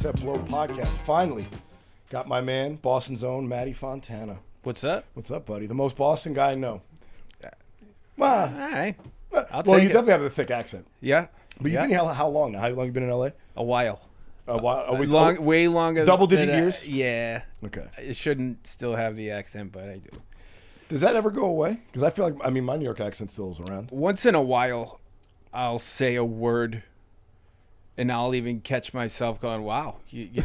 Except Blow podcast. Finally got my man, Boston's own Matty Fontana. What's up? What's up, buddy? The most Boston guy I know. All right. I'll Well, take you it. definitely have a thick accent. Yeah. But you've been here how long now? How long have you been in LA? A while. A while. Are we Way longer. Double-digit than years? Yeah. Okay. It shouldn't still have the accent, but I do. Does that ever go away? Because I feel like, my New York accent still is around. Once in a while, I'll say a word, and I'll even catch myself going, "Wow, you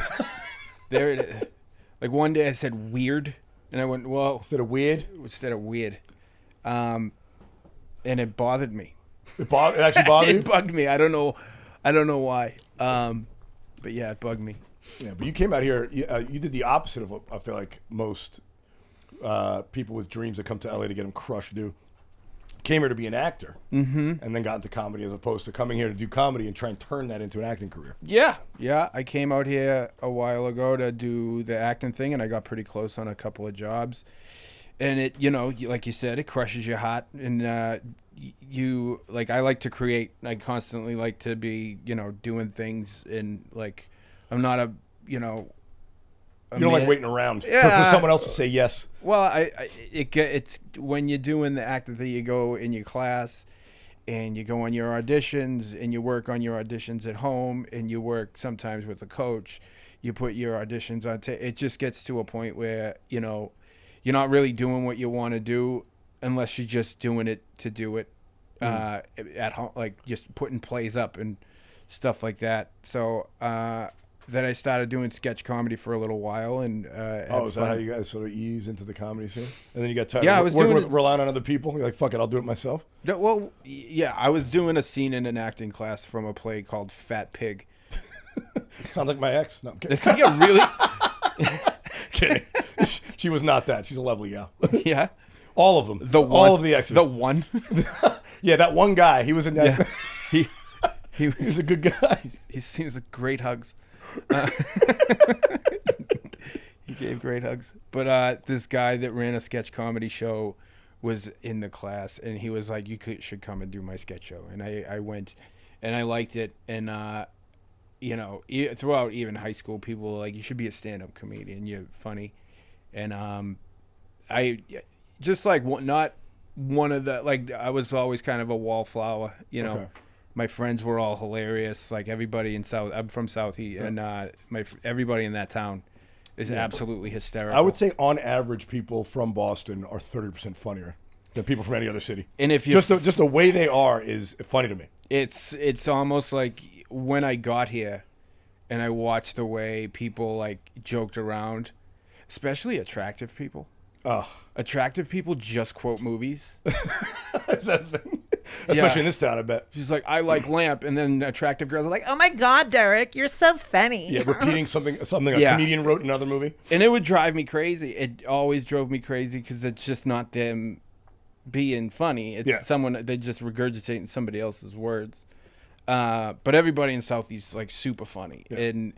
there it is." Like one day I said "weird," and I went, "Whoa!" Instead of weird? And it bothered me. It actually bothered you? It bugged me. I don't know why. But yeah, it bugged me. Yeah, but you came out here, you did the opposite of what I feel like most people with dreams that come to LA to get them crushed do. Came here to be an actor, and then got into comedy as opposed to coming here to do comedy and try and turn that into an acting career. Yeah. I came out here a while ago to do the acting thing, and I got pretty close on a couple of jobs. And it, like you said, it crushes your heart. And you, like, I like to create. I constantly like to be, doing things. And, like, I'm not a, you don't like waiting around Yeah. for someone else to say yes. Well, it's when you're doing the acting thing, you go in your class and you go on your auditions and you work on your auditions at home and you work sometimes with a coach. You put your auditions on. It just gets to a point where, you're not really doing what you want to do unless you're just doing it to do it at home, like just putting plays up and stuff like that. So then I started doing sketch comedy for a little while. And is that how you guys sort of ease into the comedy scene? And then you got tired Yeah, I of was relying on other people? You're like, fuck it, I'll do it myself? Well, yeah, I was doing a scene in an acting class from a play called Fat Pig. Sounds like my ex. No, I'm kidding. It's like a really... Kidding. She was not that. She's a lovely gal. Yeah. All of them. All of the exes. The one. Yeah, that one guy. He was a nice. Yeah. He He's a good guy. He seems like great hugs. He gave great hugs. But this guy that ran a sketch comedy show was in the class, and he was like, should come and do my sketch show. And I went, and I liked it. And, throughout even high school, people were like, you should be a stand-up comedian. You're funny. And I just like not one of the, like, I was always kind of a wallflower, Okay. My friends were all hilarious. Like everybody in I'm from Southie, and everybody in that town is absolutely hysterical. I would say on average, people from Boston are 30% funnier than people from any other city. And if you just the way they are is funny to me. It's almost like when I got here, and I watched the way people like joked around, especially attractive people. Oh. Attractive people just quote movies. Is that a thing? Especially in this town, I bet. She's like, I like Lamp, and then attractive girls are like, oh my God, Derek, you're so funny. Yeah, repeating something a comedian wrote in another movie. And it would drive me crazy. It always drove me crazy because it's just not them being funny. It's someone, they just regurgitating somebody else's words. But everybody in Southeast is like super funny. Yeah. And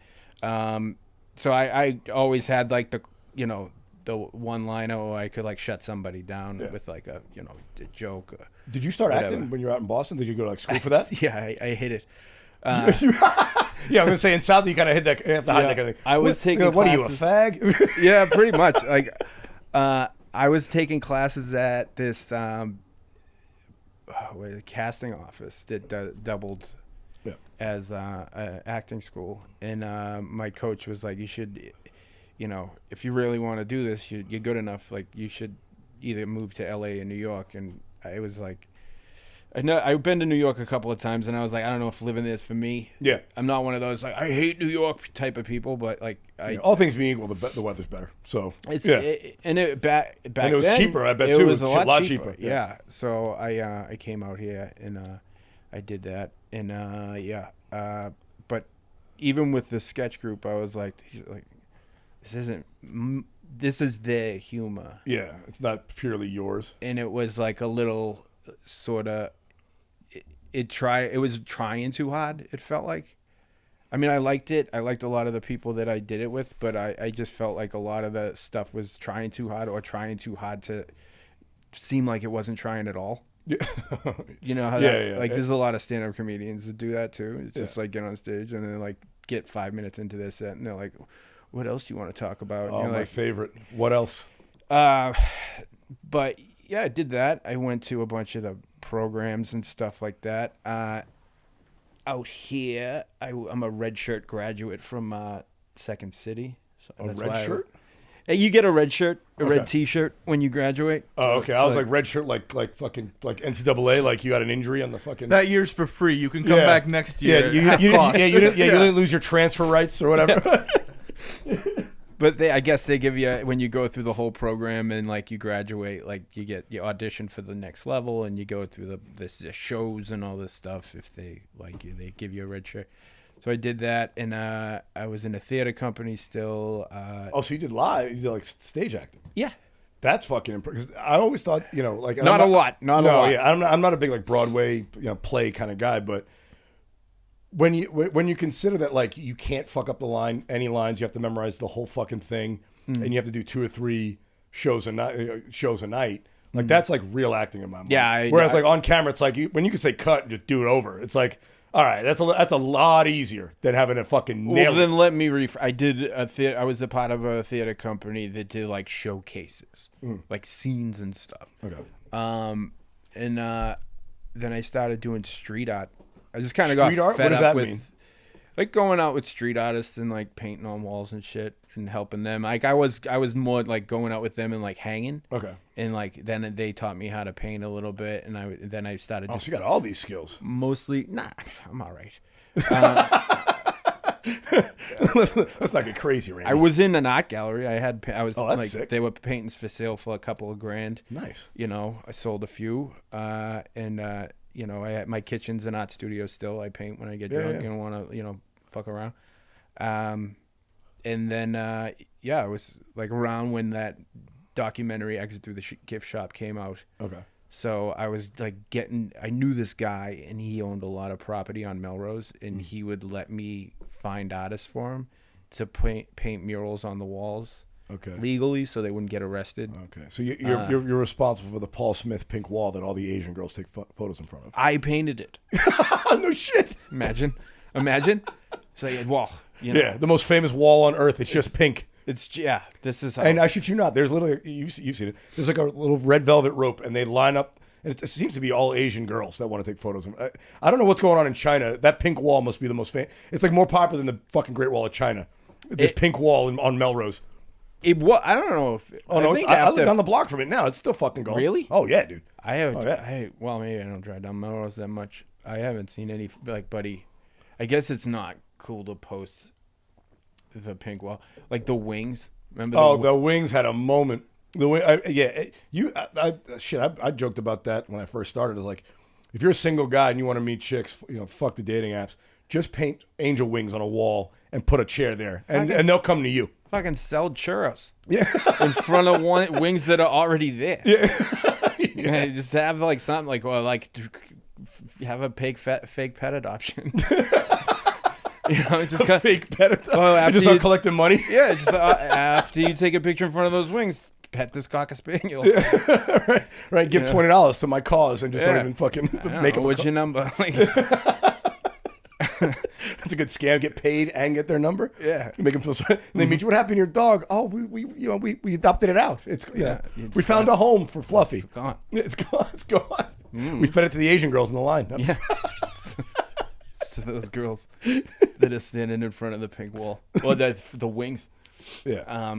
so I always had like the one liner where I could like shut somebody down with like a joke. Did you start acting when you were out in Boston? Did you go to like school for that? Yeah, I hit it. Yeah, I was gonna say in South you kind of hit that. You have to hide that kind of thing. I was taking. What classes, are you, a fag? Yeah, pretty much. Like, I was taking classes at this casting office that doubled as acting school, and my coach was like, "You should, if you really want to do this, you're good enough. Like, you should either move to LA or New York." And I was like, I've been to New York a couple of times, and I was like, I don't know if living there is for me. Yeah, I'm not one of those like I hate New York type of people, but like all things being equal, the weather's better. So it's back and it was then, cheaper. I bet too. It was a lot cheaper. Yeah. So I came out here and I did that, and but even with the sketch group, I was like, this is their humor. Yeah, it's not purely yours. And it was like a little sort of, it was trying too hard, it felt like. I mean, I liked it. I liked a lot of the people that I did it with, but I just felt like a lot of the stuff was trying too hard or trying too hard to seem like it wasn't trying at all. You know how like there's a lot of stand-up comedians that do that too. It's just like get on stage and then like get 5 minutes into their set and they're like, what else do you want to talk about? Oh, my like, favorite. What else? But yeah, I did that. I went to a bunch of the programs and stuff like that. Out here, I'm a red shirt graduate from Second City. So a red shirt? You get a red shirt, red T-shirt when you graduate. Oh, okay. I was like red shirt, like fucking like NCAA, like you had an injury on the fucking. That year's for free. You can come back next year. You didn't lose your transfer rights or whatever. But I guess they give you when you go through the whole program and like you graduate, like you audition for the next level and you go through the shows and all this stuff. If they like you, they give you a red shirt. So I did that, and I was in a theater company still. So you did live? You did like stage acting? Yeah. That's fucking impressive. I always thought, like not a lot. Yeah, I'm not a big like Broadway, play kind of guy, but when you consider that like you can't fuck up any lines, you have to memorize the whole fucking thing, and you have to do 2 or 3 shows a night. Like that's like real acting in my mind. Yeah. Whereas like on camera, it's like when you can say cut and just do it over. It's like, all right, that's a lot easier than having to fucking nail it. Well, then let me I did I was a part of a theater company that did like showcases, like scenes and stuff. Okay. And then I started doing street art. I just kind of got street art. fed What does up that with mean? Like going out with street artists and like painting on walls and shit and helping them. Like I was more like going out with them and like hanging. Okay. And like then they taught me how to paint a little bit, and then I started. So you got all these skills. Mostly, nah, I'm all right. Let's not get crazy, Randy. I was in an art gallery. That's like sick. They were paintings for sale for a couple of grand. Nice. I sold a few, and I had my kitchen's an art studio still. I paint when I get drunk. You don't want to fuck around. And then it was like around when that documentary Exit Through the Gift Shop came out. Okay. So I was like I knew this guy and he owned a lot of property on Melrose, and he would let me find artists for him to paint murals on the walls. Okay. Legally, so they wouldn't get arrested. Okay. So you're responsible for the Paul Smith pink wall that all the Asian girls take photos in front of. I painted it. No shit. Imagine. So well, yeah, the most famous wall on earth. It's just pink. This is how. And I shit you not, there's literally, you've seen it, there's like a little red velvet rope, and they line up, and it seems to be all Asian girls that want to take photos. I don't know what's going on in China. That pink wall must be the most famous. It's like more popular than the fucking Great Wall of China. This pink wall on Melrose. I don't know if. Oh no, I live down the block from it now. It's still fucking going. Really? Oh yeah, dude. Well, maybe I don't drive down Melrose that much. I haven't seen any buddy. I guess it's not cool to post the pink wall, like the Wings. Remember? The Wings had a moment. I joked about that when I first started. It's like, if you're a single guy and you want to meet chicks, fuck the dating apps. Just paint angel wings on a wall and put a chair there, and they'll come to you. Fucking sell churros. Yeah. In front of wings that are already there. Yeah. Just have like something like have a fake pet adoption. Just a fake pet adoption. Well, you just start collecting money. Yeah. Just after you take a picture in front of those wings, pet this cocker spaniel. Yeah. Right. Give $20 to my cause and just don't even fucking make them. What's your number? That's a good scam. Get paid and get their number. Yeah. Make them feel sorry. And they meet you. What happened to your dog? Oh, we adopted it out. It's we found a home for Fluffy. It's gone. It's gone. It's gone. We fed it to the Asian girls in the line. Yeah. It's to those girls that are standing in front of the pink wall. Well, the Wings. Yeah.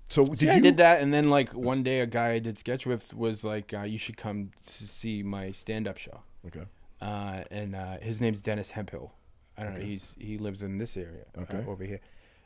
So I did that, and then like one day a guy I did sketch with was like, you should come to see my stand-up show. Okay. And his name's Dennis Hemphill. I don't know. He lives in this area over here.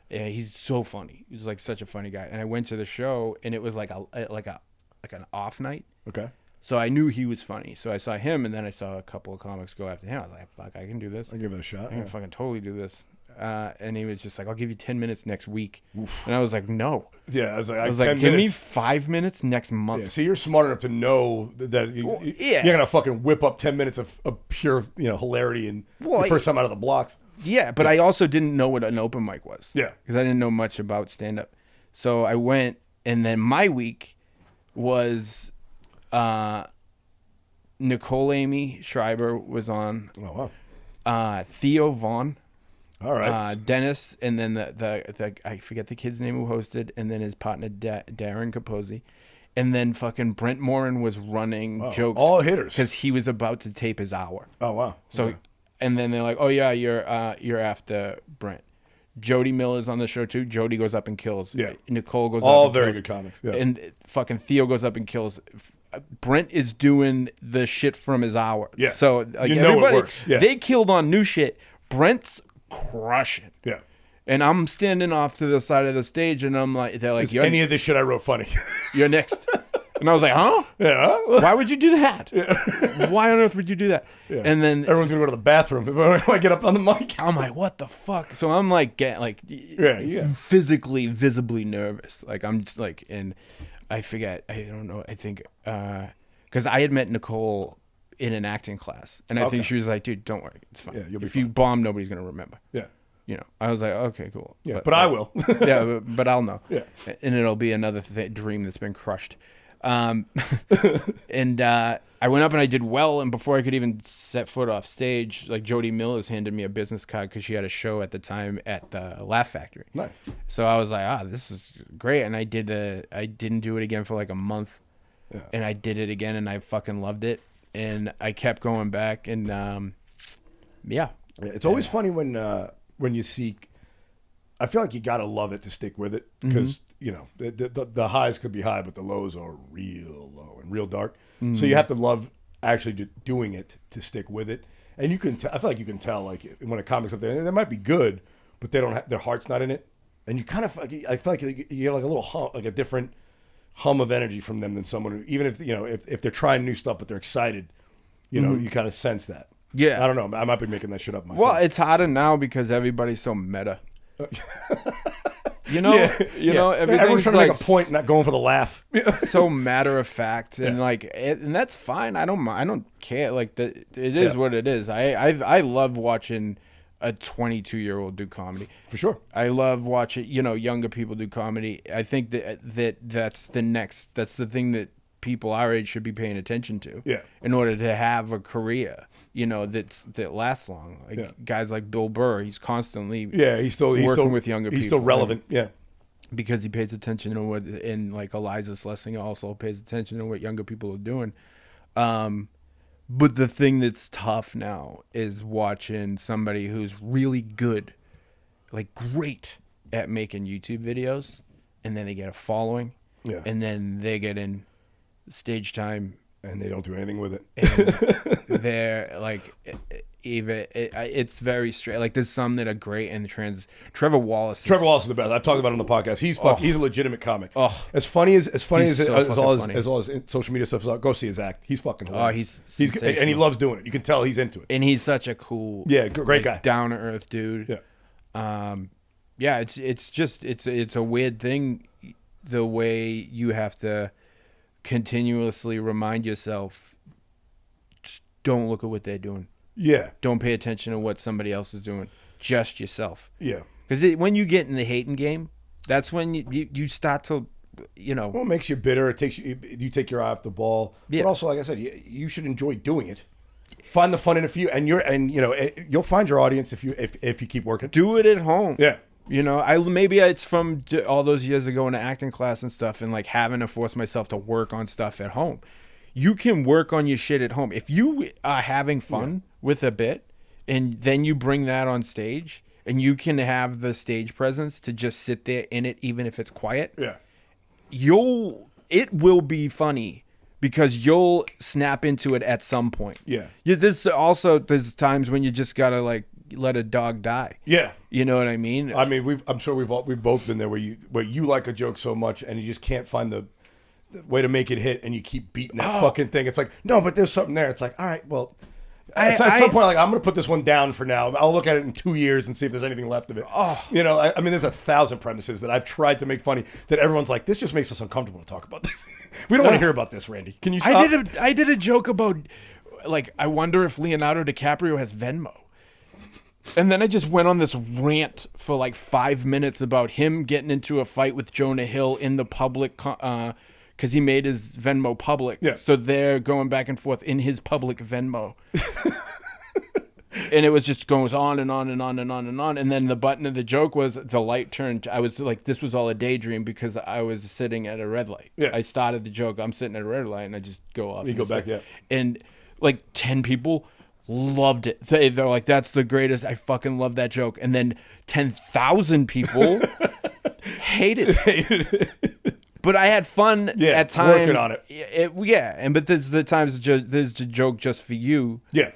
Yeah, he's so funny. He's like such a funny guy. And I went to the show, and it was like an off night. Okay. So I knew he was funny. So I saw him, and then I saw a couple of comics go after him. I was like, fuck, I can do this. I'll give it a shot. I can fucking totally do this. And he was just like, I'll give you 10 minutes next week. Oof. And I was like, no. Yeah, I was like, give me 5 minutes next month. Yeah, so you're smart enough to know that you're going to fucking whip up 10 minutes of pure hilarity and the first time out of the blocks. Yeah, but I also didn't know what an open mic was. Yeah. Because I didn't know much about stand-up. So I went, and then my week was Nicole Amy Schreiber was on. Oh wow. Theo Vaughn. All right. Dennis, and then the I forget the kid's name who hosted, and then his partner Darren Capozzi. And then fucking Brent Morin was running jokes. All hitters. Because he was about to tape his hour. Oh, wow. So, yeah. And then they're like, oh, yeah, you're after Brent. Jody Miller's on the show, too. Jody goes up and kills. Yeah. Nicole goes all up and very kills. good comics. Yeah. And fucking Theo goes up and kills. Brent is doing the shit from his hour. Yeah. So, like, it works. Yeah. They killed on new shit. Brent's crushing. Yeah. And I'm standing off to the side of the stage, and I'm like, they're like, any of this shit I wrote funny. You're next. And I was like, huh? Yeah. Why would you do that? Yeah. Why on earth would you do that? Yeah. And then everyone's gonna go to the bathroom if I get up on the mic. I'm like, what the fuck? So I'm like, physically, visibly nervous. Like I'm just like, and I forget. I don't know. I think because I had met Nicole in an acting class, and I think she was like, dude, don't worry, it's fine. Yeah, if you bomb, nobody's gonna remember. Yeah. You know, I was like, okay, cool. Yeah, but I will. Yeah, but I'll know. Yeah. And it'll be another dream that's been crushed. And I went up and I did well, and before I could even set foot off stage, like Jody Miller's handed me a business card because she had a show at the time at the Laugh Factory. Nice. So I was like, this is great, and I didn't do it again for like a month, and I did it again, and I fucking loved it, and I kept going back, and it's always funny when you seek. I feel like you gotta love it to stick with it because you know the highs could be high, but the lows are real low and real dark. So you have to love actually doing it to stick with it. And you can, I feel like you can tell, like when a comic's up there, they might be good, but they don't have, their heart's not in it. And you kind of, I feel like you get like a little hum, like a different hum of energy from them than someone who, even if if they're trying new stuff but they're excited, you kind of sense that. Yeah, I don't know. I might be making that shit up myself. Well, it's harder now because everybody's so meta. You know, everything's trying to make a point, not going for the laugh. So matter of fact, and and that's fine. I don't care. Like it is what it is. I love watching a 22-year-old do comedy. For sure. I love watching younger people do comedy. I think that's the thing that people our age should be paying attention to. Yeah. In order to have a career, that lasts long. Like guys like Bill Burr, he's constantly he's still working with younger people. He's still relevant. Yeah. Because he pays attention to what, and like Eliza Schlesinger also pays attention to what younger people are doing. But the thing that's tough now is watching somebody who's really good, like great at making YouTube videos, and then they get a following, and then they get in stage time, and they don't do anything with it. And they're like, it's very straight. Like there's some that are great, and Trevor Wallace is the best. I've talked about him on the podcast. He's he's a legitimate comic. Oh, as funny as all his social media stuff is. Go see his act. He's fucking hilarious. He's and he loves doing it. You can tell he's into it. And he's such a cool, great guy, down to earth dude. Yeah. It's a weird thing, the way you have to continuously remind yourself, just don't look at what they're doing. Yeah. Don't pay attention to what somebody else is doing. Just yourself. Yeah. Because when you get in the hating game, that's when you start to, Well, it makes you bitter. It takes you take your eye off the ball. Yeah. But also, like I said, you should enjoy doing it. Find the fun in a few, and you'll find your audience if you keep working. Do it at home. Yeah. Maybe it's from all those years ago in an acting class and stuff, and like having to force myself to work on stuff at home. You can work on your shit at home if you are having fun with a bit, and then you bring that on stage, and you can have the stage presence to just sit there in it, even if it's quiet. Yeah, it will be funny because you'll snap into it at some point. Yeah. There's times when you just gotta like let a dog die. Yeah. You know what I mean? I mean, I'm sure we've both been there where you like a joke so much and you just can't find the way to make it hit, and you keep beating that fucking thing. It's like, no, but there's something there. It's like, all right, well, at some point, like, I'm going to put this one down for now. I'll look at it in 2 years and see if there's anything left of it. I mean, there's 1,000 premises that I've tried to make funny that everyone's like, this just makes us uncomfortable to talk about this. We don't want to hear about this, Randy. Can you stop? I did a joke about, like, I wonder if Leonardo DiCaprio has Venmo. And then I just went on this rant for like 5 minutes about him getting into a fight with Jonah Hill in the public because he made his Venmo public. Yeah. So they're going back and forth in his public Venmo. And it was just goes on and on and on and on and on. And then the button of the joke was the light turned. I was like, this was all a daydream because I was sitting at a red light. Yeah. I started the joke. I'm sitting at a red light and I just go off. You go back, yeah. And like 10 people loved it. They're like, that's the greatest. I fucking love that joke. And then 10,000 people hated it. But I had fun at times. Working on it. But there's the times there's the joke just for you. Yeah.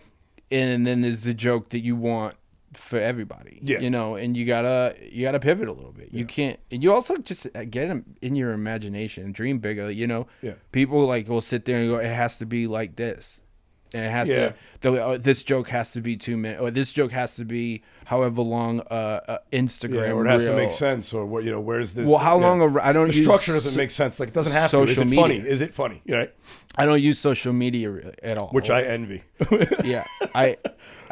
And then there's the joke that you want for everybody. Yeah. You know, and you gotta pivot a little bit. You can't, and you also just get them in your imagination, dream bigger. You know, people like will sit there and go, it has to be like this. And it has to. This joke has to be 2 minutes, or this joke has to be however long. Instagram, or it has reel. to make sense, or what? You know, where's this? Well, how long? I don't. The structure doesn't make sense. Like it doesn't have to. Is it funny? Is it funny? Right. I don't use social media at all, which I envy. Yeah,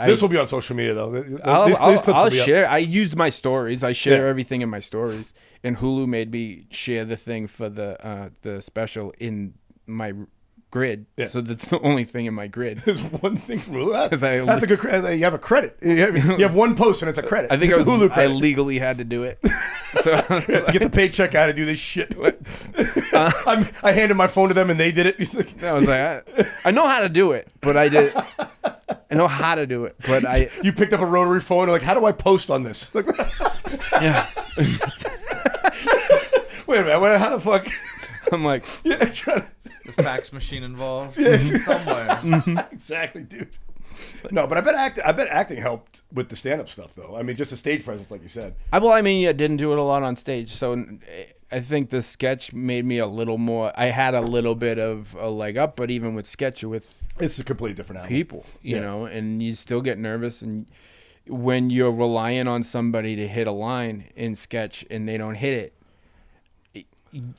this will be on social media though. I'll will be share. I use my stories. I share everything in my stories. And Hulu made me share the thing for the special in my grid. Yeah. So that's the only thing in my grid. There's one thing from Hulu. That's a good. You have a credit. You have one post and it's a credit. I think it's a Hulu credit. I legally had to do it. So to get the paycheck, I had to do this shit. I handed my phone to them and they did it. He's like, I was like, I know how to do it, but I did. I know how to do it, but I. You picked up a rotary phone and like, how do I post on this? Like, yeah. Wait a minute. How the fuck? I'm like, the fax machine involved somewhere. Exactly, dude. No, but I bet acting helped with the stand-up stuff, though. I mean, just the stage presence, like you said. I didn't do it a lot on stage, so I think the sketch made me a little more. I had a little bit of a leg up, but even with sketch, it's a completely different animal. People, you know, and you still get nervous, and when you're relying on somebody to hit a line in sketch and they don't hit it,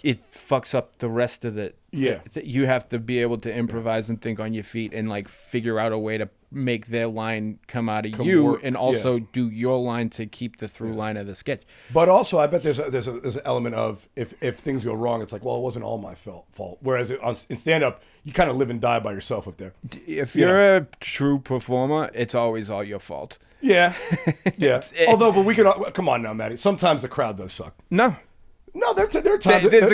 it fucks up the rest of it. Yeah. You have to be able to improvise and think on your feet and like figure out a way to make their line come out of you and also do your line to keep the through line of the sketch. But also, I bet there's an element of if things go wrong, it's like, well, it wasn't all my fault. Whereas in stand-up, you kind of live and die by yourself up there. If you're a true performer, it's always all your fault. Yeah. Yeah. Although, but we could, come on now, Matty. Sometimes the crowd does suck. No, they're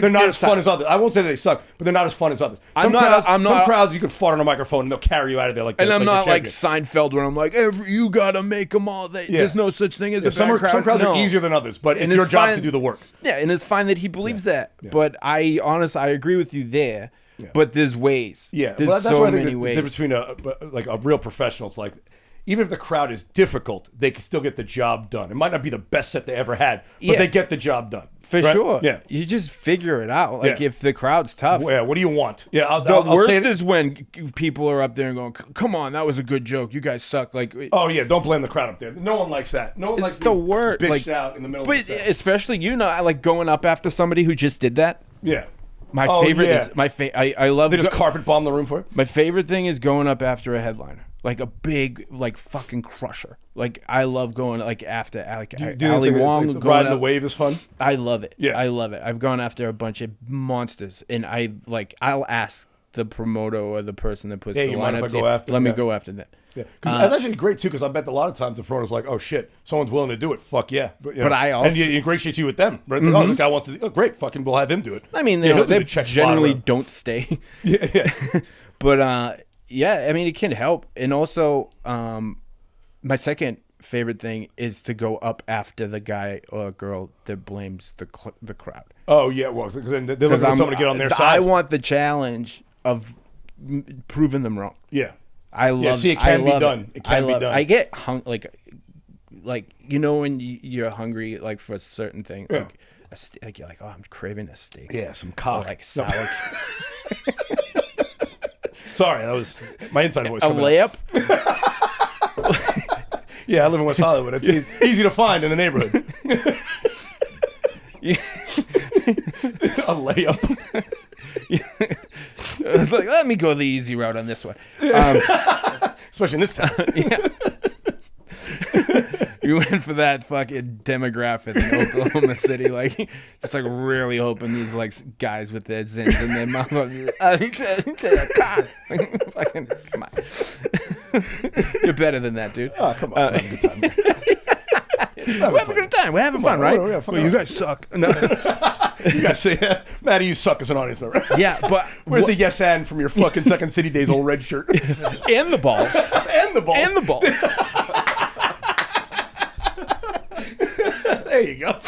not as fun as others. I won't say they suck, but they're not as fun as others. Some crowds you can fart on a microphone and they'll carry you out of there like. And I'm not like Seinfeld when I'm like, you gotta make them all. There's no such thing as a bad crowd. Some crowds are easier than others, but it's your job to do the work. Yeah, and it's fine that he believes that. Yeah. But I agree with you there. Yeah. But there's ways. Yeah, there's that's so why I think many ways. The difference between a real professional, it's like, even if the crowd is difficult, they can still get the job done. It might not be the best set they ever had, but they get the job done. For sure. Yeah. You just figure it out. Like if the crowd's tough. Yeah, what do you want? Yeah, the worst is when people are up there and going, come on, that was a good joke. You guys suck. Like, oh, yeah, don't blame the crowd up there. No one likes that. No one likes the word bitched out in the middle of the set. Especially, like going up after somebody who just did that. Yeah. My favorite is I love. They just carpet bomb the room for it. My favorite thing is going up after a headliner, like a big, like fucking crusher. Like I love going like after Ali Wong. Like riding the wave is fun. I love it. Yeah, I love it. I've gone after a bunch of monsters, and I'll ask the promoter or the person that puts the line up. Let me go after them. Yeah, because that's actually great too. Because I bet a lot of times the promoter's like, "Oh shit, someone's willing to do it. Fuck yeah!" But I also and he ingratiates you with them, right? Like, oh, this guy wants to. Oh, great, fucking, we'll have him do it. I mean, they generally don't stay. Yeah. But yeah, I mean, it can help. And also, my second favorite thing is to go up after the guy or girl that blames the crowd. Oh yeah, well, because then they're looking for someone to get on their side. I want the challenge of proving them wrong. Yeah. I love. See, it can be done. It can be done. I get like you know when you're hungry like for a certain thing, like a steak. You're like, oh, I'm craving a steak. Yeah, some cock, like salad. Sorry, that was my inside voice. A layup. Yeah, I live in West Hollywood. It's easy to find in the neighborhood. A layup. It's like, let me go the easy route on this one. Especially in this town. Yeah. We went for that fucking demographic in Oklahoma City, like just like really hoping these like guys with their zins in their mouth. Fucking, come on. You're better than that, dude. Oh, come on. Have a good time. We're having a good time. We're having fun, right? Yeah, well, you guys suck. No. You guys say, Matty, you suck as an audience member. Yeah, but where's the yes and from your fucking Second City Days old red shirt? And the balls. And the balls. And the balls. There you go.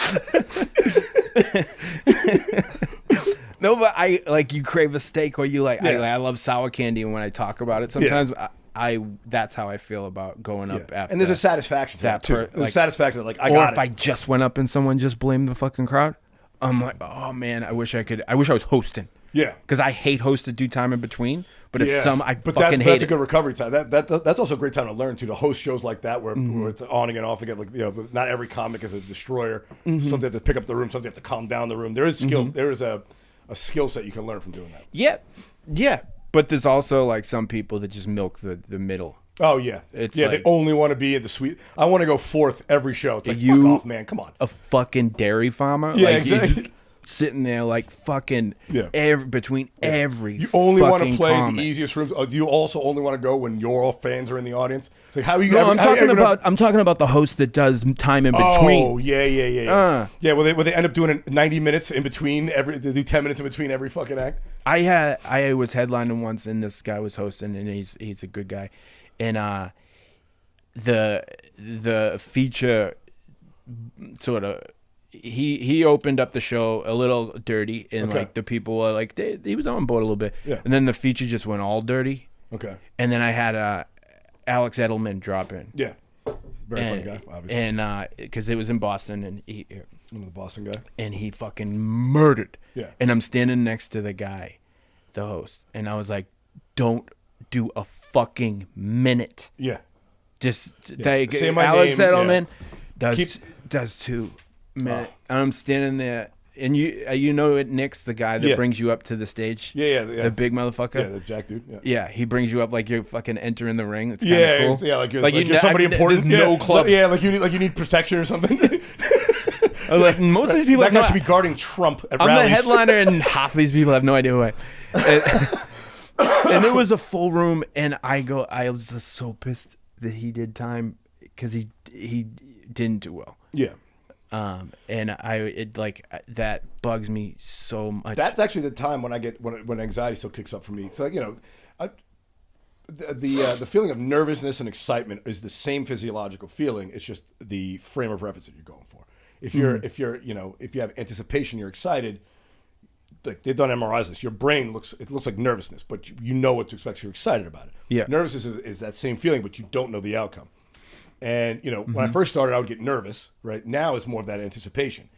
No, but I like you crave a steak, or you like Yeah. I love sour candy, and when I talk about it, sometimes I that's how I feel about going up after. And there's a satisfaction to that too. There's a satisfaction that, like, I got it. Or if I just went up and someone just blamed the fucking crowd, I'm like, oh man, I wish I was hosting. Yeah. Because I hate hosted due time in between. But Yeah. if I but fucking that's hate a it. good recovery time. That's also a great time to learn too, to host shows like that where it's on again, off again. Like, you know, not every comic is a destroyer. Some have to pick up the room. Some have to calm down the room. There is skill. There is a skill set you can learn from doing that. Yeah. But there's also like some people that just milk the middle. Oh yeah, It's they like- only want to be in the suite. I want to go fourth every show. It's like, You- fuck off, man. Come on. A fucking dairy farmer. Yeah, like, exactly. Sitting there like fucking Yeah. between every You only want to fucking play comic. the easiest rooms. Do you also only want to go when your fans are in the audience? It's like, how are you? No, how you ever- I'm talking about the host that does time in between. Oh yeah. Yeah, well, they end up doing 90 minutes in between they do 10 minutes in between every fucking act. I was headlining once, and this guy was hosting, and he's a good guy, and the feature sort of he opened up the show a little dirty, and Okay. like the people were like he was on board a little bit, Yeah. and then the feature just went all dirty, Okay. and then I had Alex Edelman drop in. Yeah. Very funny guy, obviously. And because it was in Boston, and I'm the Boston guy. and he fucking murdered. Yeah. And I'm standing next to the guy, the host, and I was like, "Don't do a fucking minute. Yeah. Just Say my Alex name, Edelman yeah. does 2 minutes." And I'm standing there, and you know it, Nick's the guy that Yeah. brings you up to the stage. Yeah. The big motherfucker. Yeah, the Jack dude. Yeah. Yeah, he brings you up like you're fucking entering the ring. It's kind of cool. Yeah, like you're somebody important. There's no club. Yeah, like you need protection or something. I was like, most of these people that have guy no, should be guarding Trump at I'm rallies. the headliner, and half these people have no idea who I am. And it was a full room, and I was just so pissed that he did time because he didn't do well. Yeah. And that bugs me so much. That's actually the time when I get when anxiety still kicks up for me. So, you know, the feeling of nervousness and excitement is the same physiological feeling. It's just the frame of reference that you're going for. If you're you know, if you have anticipation, you're excited. Like, they've done MRIs this. Your brain looks like nervousness, but you know what to expect. So you're excited about it. Yeah. Nervousness is that same feeling, but you don't know the outcome. And, you know, when I first started, I would get nervous. Right now, it's more of that anticipation.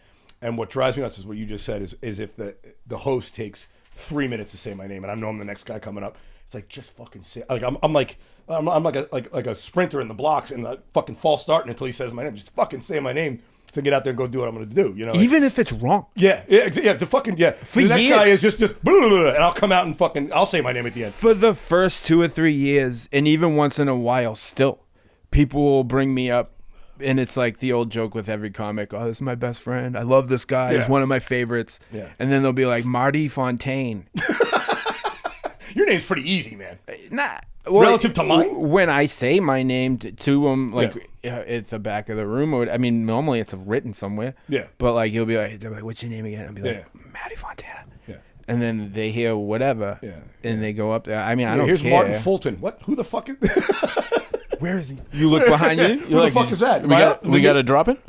And what drives me nuts is what you just said is if the host takes 3 minutes to say my name, and I know I'm the next guy coming up. It's like, just fucking say. Like I'm like a sprinter in the blocks, and I fucking false starting until he says my name. Just fucking say my name to get out there and go do what I'm going to do. You know, even if it's wrong. Yeah. The fucking For the next guy is years. just blah, blah, blah, and I'll come out and I'll say my name at the end. For the first 2 or 3 years, and even once in a while, still, people will bring me up, and it's like the old joke with every comic. Oh, this is my best friend. I love this guy. Yeah. He's one of my favorites. Yeah. And then they'll be like, Matty Fontana. Your name's pretty easy, man. Nah. Well, Relative to mine? When I say my name to them, like at the back of the room, or I mean, normally it's written somewhere. Yeah. But like they'll be like, "What's your name again?" I'll be like, Yeah. "Matty Fontana." Yeah. And then they hear whatever. Yeah. And they go up there. I mean, I don't Here's care. Martin Fulton. What? Who the fuck is? Where is he? You look behind you. Who the fuck is that? We got a drop it.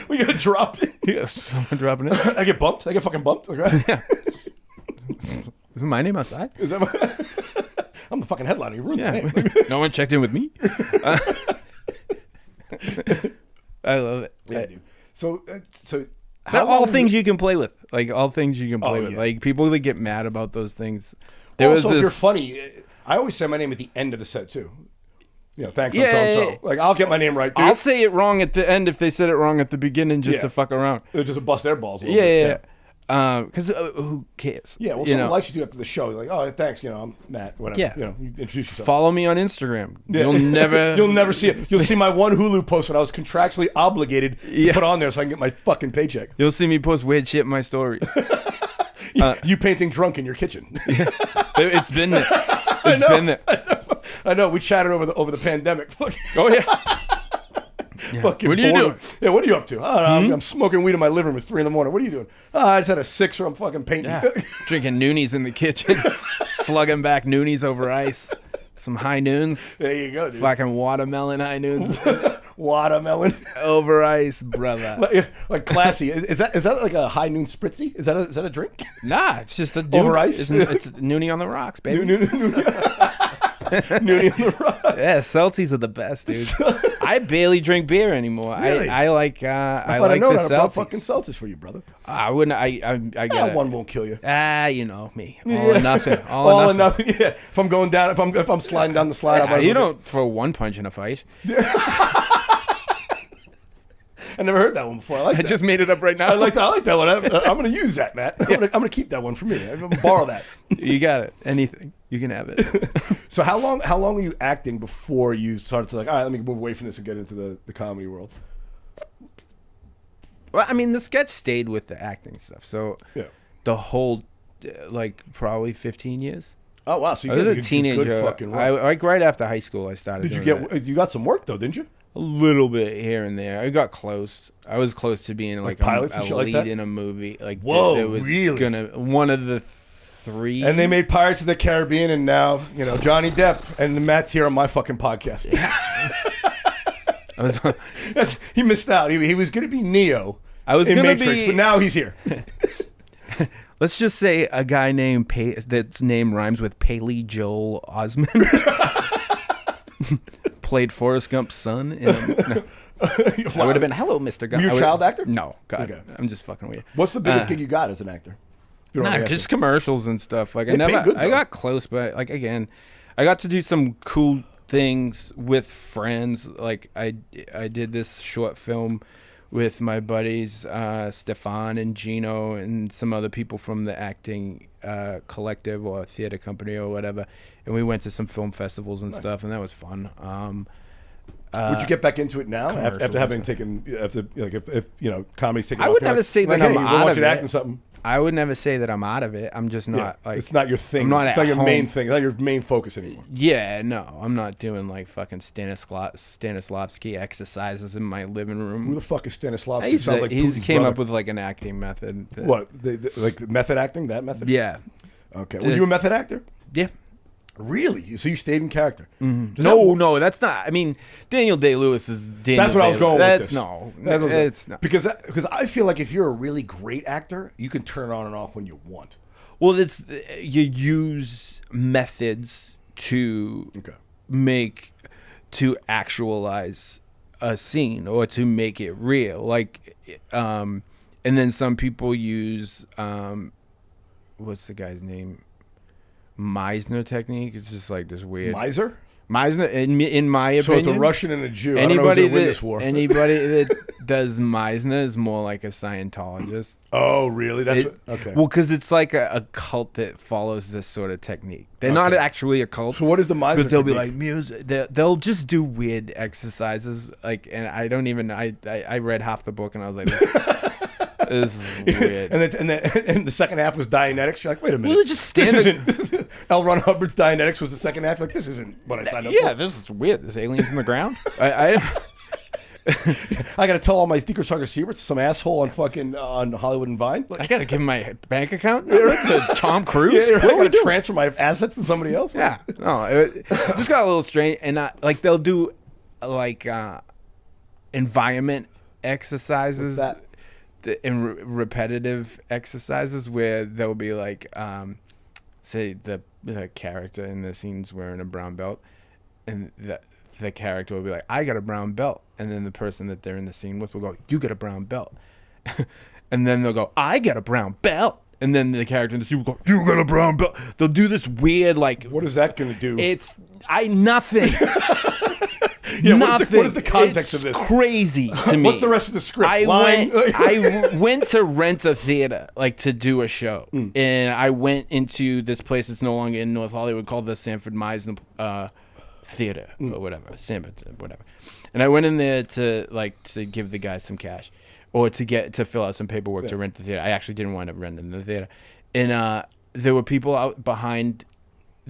We got to drop it. Yeah, someone dropping it. I get bumped. I get fucking bumped. Okay. Is my name outside? Is that I'm the fucking headliner. You ruined Yeah. the name. No one checked in with me. I love it. Yeah, dude. So But all things you can play with. Like all things you can play with. yeah. Like people that get mad about those things. Also, if you're funny, I always say my name at the end of the set too. You know, thanks, I'm so-and-so. Like, I'll get my name right, dude. I'll say it wrong at the end if they said it wrong at the beginning just Yeah. to fuck around. Just to bust their balls a Yeah, little yeah, bit. Because who cares? Yeah, well, You someone know? likes you too after the show. You're like, oh, thanks. I'm Matt. Whatever. Yeah. You introduce yourself. Follow me on Instagram. Yeah. You'll never. You'll never see it. You'll see my one Hulu post that I was contractually obligated to put on there so I can get my fucking paycheck. You'll see me post weird shit in my stories. You painting drunk in your kitchen. It's been there. It's been there. I know. We chatted over the pandemic. Oh yeah. Fucking What are you boredom. doing? Yeah, what are you up to? I don't know, I'm smoking weed in my living room. It's 3 a.m. What are you doing? I just had a 6 or I'm fucking painting. Yeah. Drinking Noonies in the kitchen, slugging back Noonies over ice. Some high noons. There you go, dude. Fucking watermelon high noons Watermelon. over ice, brother. like classy. Is that like a high noon spritzy? Is that a drink? Nah, it's just a Over ice? It's Noonie on the rocks, baby. Noonie on the rock. Yeah, Celtics are the best, dude. I barely drink beer anymore. Really? I like I like know the that. I brought Celtics. fucking seltzers for you, brother. I wouldn't. I Yeah, got one won't kill you. you know me. All or nothing. All All or or nothing. nothing. Yeah. If I'm going down, if I'm sliding down the slide, I might as You well don't throw one punch in a fight. I never heard that one before. I like I that. just made it up right now. I like that one. I'm going to use that, Matt. I'm going to keep that one for me. I'm going to borrow that. You got it. Anything. You can have it. So how long were you acting before you started to like, all right, let me move away from this and get into the comedy world? Well, I mean, the sketch stayed with the acting stuff. So Yeah. the whole, like, probably 15 years. Oh wow! So you I was got a a teenager. good fucking run. Like right after high school, I started. Did you doing get? that. You got some work though, didn't you? A little bit here and there. I got close. I was close to being like pilots a and shit like lead that? in a movie. Like Whoa, that was really? gonna one of the 3. And they made Pirates of the Caribbean, and now Johnny Depp and Matt's here on my fucking podcast. I was, He missed out. He was going to be Neo. I was in gonna Matrix, be- but now he's here. let's just say a guy named that's name rhymes with Paley Joel Osment played Forrest Gump's son. I would have been, hello, Mr. Gump. Were you a I child actor? No, God, Okay. I'm just fucking with you. What's the biggest gig you got as an actor? If you don't Nah, mind me just asking. commercials and stuff. Like They pay good, I though. got close, but like again, I got to do some cool things with friends. Like I did this short film with my buddies Stefan and Gino and some other people from the acting collective or theater company or whatever, and we went to some film festivals and stuff, and that was fun. Would you get back into it now after commercials having and taken like if comedy's taken I off? would you're never like, say that hey, I'm we out want of you to it. act in something. I would never say that I'm out of it. I'm just not like it's not your thing. I'm not it's at not your main home. thing. It's not your main focus anymore. Yeah, no, I'm not doing like fucking Stanislavski exercises in my living room. Who the fuck is Stanislavski? He's Sounds like he's Putin's came brother. up with like an acting method. What? Like method acting? That method? Yeah, Okay. Were you a method actor? yeah. Really? So you stayed in character? Does No, that's not. I mean, Daniel Day-Lewis is Daniel. That's what I was going That's with this. no, That's what I was it's going- not. because I feel like if you're a really great actor, you can turn on and off when you want. Well, it's you use methods to Okay. to actualize a scene or to make it real. Like, and then some people use what's the guy's name? Meisner technique. It's just like this weird Miser? Meisner. In my So opinion, it's a Russian and a Jew. I don't know who's Anybody going to win that this war. anybody that does Meisner is more like a Scientologist. Oh, really? That's okay. Well, because it's like a cult that follows this sort of technique. They're not Okay. actually a cult. So what is the Meisner But they'll be technique? like music. They'll just do weird exercises. Like, and I don't even. I read half the book and I was like, this is weird. and the second half was Dianetics. You're like, wait a minute. Well, just this stand isn't. L. Ron Hubbard's Dianetics was the second half. You're like, this isn't what I signed up Yeah, for. this is weird. There's aliens in the ground. I I got to tell all my Dieker secrets to some asshole on Hollywood and Vine. Like, gotta give my bank account to Tom Cruise. yeah, I What are we got to doing? transfer my assets to somebody else. Yeah, no, it just got a little strange, and like they'll do like environment exercises, What's that? repetitive exercises where they'll be like, say the character in the scene's wearing a brown belt, and the character will be like, I got a brown belt, and then the person that they're in the scene with will go, you got a brown belt, and then they'll go, I got a brown belt. And then the character in the scene will go, you got a brown belt. They'll do this weird, like, What is that going to do? it's nothing. Yeah, Nothing. what is the context of It's this? Crazy to me. What's the rest of the script? I Line? went to rent a theater, like to do a show, and I went into this place that's no longer in North Hollywood called the Sanford Meisner Theater or whatever, Sanford, whatever. And I went in there to give the guy some cash, or to fill out some paperwork to rent the theater. I actually didn't wind up renting the theater, and there were people out behind.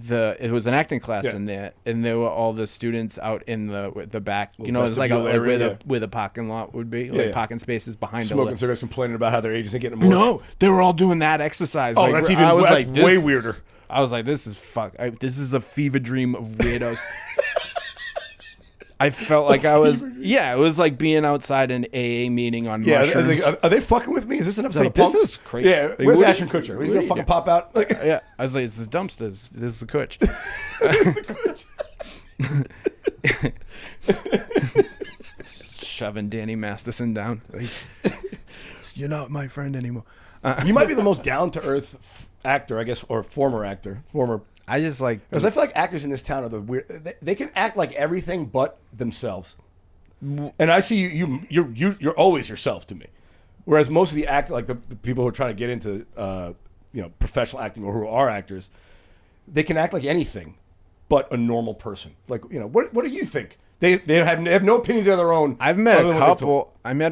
It was an acting class in there, and there were all the students out in the back. You know, it's like where the parking lot would be, parking spaces behind. Smoking cigarettes, complaining about how their agents ain't getting more. No, they were all doing that exercise. Oh, that's even. That's way weirder. I was like, this is this is a fever dream of weirdos. I felt like I was, it was like being outside an AA meeting on mushrooms. Like, are they fucking with me? Is this an episode of This Punk? is crazy. Yeah, like, where's Ashton Kutcher? He's gonna fucking pop out. Like, yeah, I was like, it's the dumpsters. This is the Kutch. Shoving Danny Masterson down. Like, you're not my friend anymore. You might be the most down to earth actor, I guess, or former actor. I just like, because I feel like actors in this town are the weird. They can act like everything but themselves. And I see you're always yourself to me. Whereas most of the like the people who are trying to get into professional acting or who are actors, they can act like anything but a normal person. Like, what do you think? They have no opinions of their own. I've met a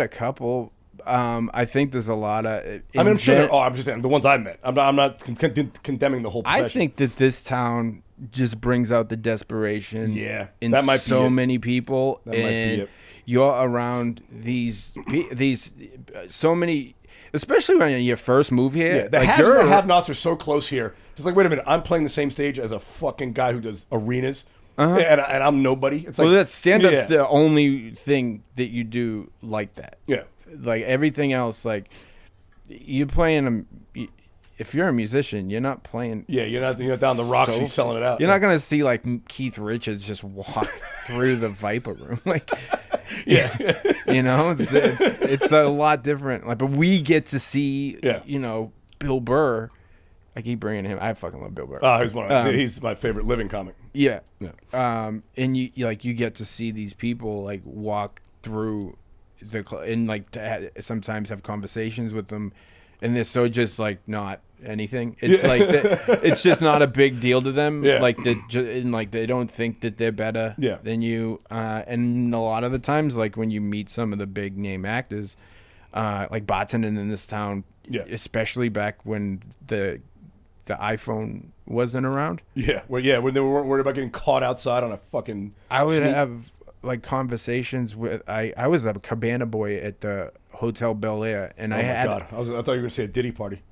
couple. I think there's a lot of. I'm sure there are. I'm just saying the ones I met. I'm not condemning the whole profession. I think that this town just brings out the desperation. In that might so be many people, that might be it. You're around these so many, especially when you first move here. Yeah, the haves and the have-nots are so close here. Just like, wait a minute, I'm playing the same stage as a fucking guy who does arenas, and I'm nobody. It's like, that stand-up's the only thing that you do like that. Yeah. Like everything else, like you're playing if you're a musician, you're not playing. Yeah, you're not down the Roxy selling it out. You're not gonna see like Keith Richards just walk through the Viper Room, like. It's a lot different. Like, but we get to see, Bill Burr. I keep bringing him. I fucking love Bill Burr. He's my favorite living comic. Yeah. And you get to see these people like walk through sometimes have conversations with them, and they're so just like not anything. It's like it's just not a big deal to them. Yeah. Like they don't think that they're better than you. And a lot of the times, like when you meet some of the big name actors, like bartending in this town, especially back when the iPhone wasn't around. Yeah, when they weren't worried about getting caught outside on a fucking. I would have like conversations with. I was a cabana boy at the Hotel Bel-Air, and I thought you were going to say a Diddy party.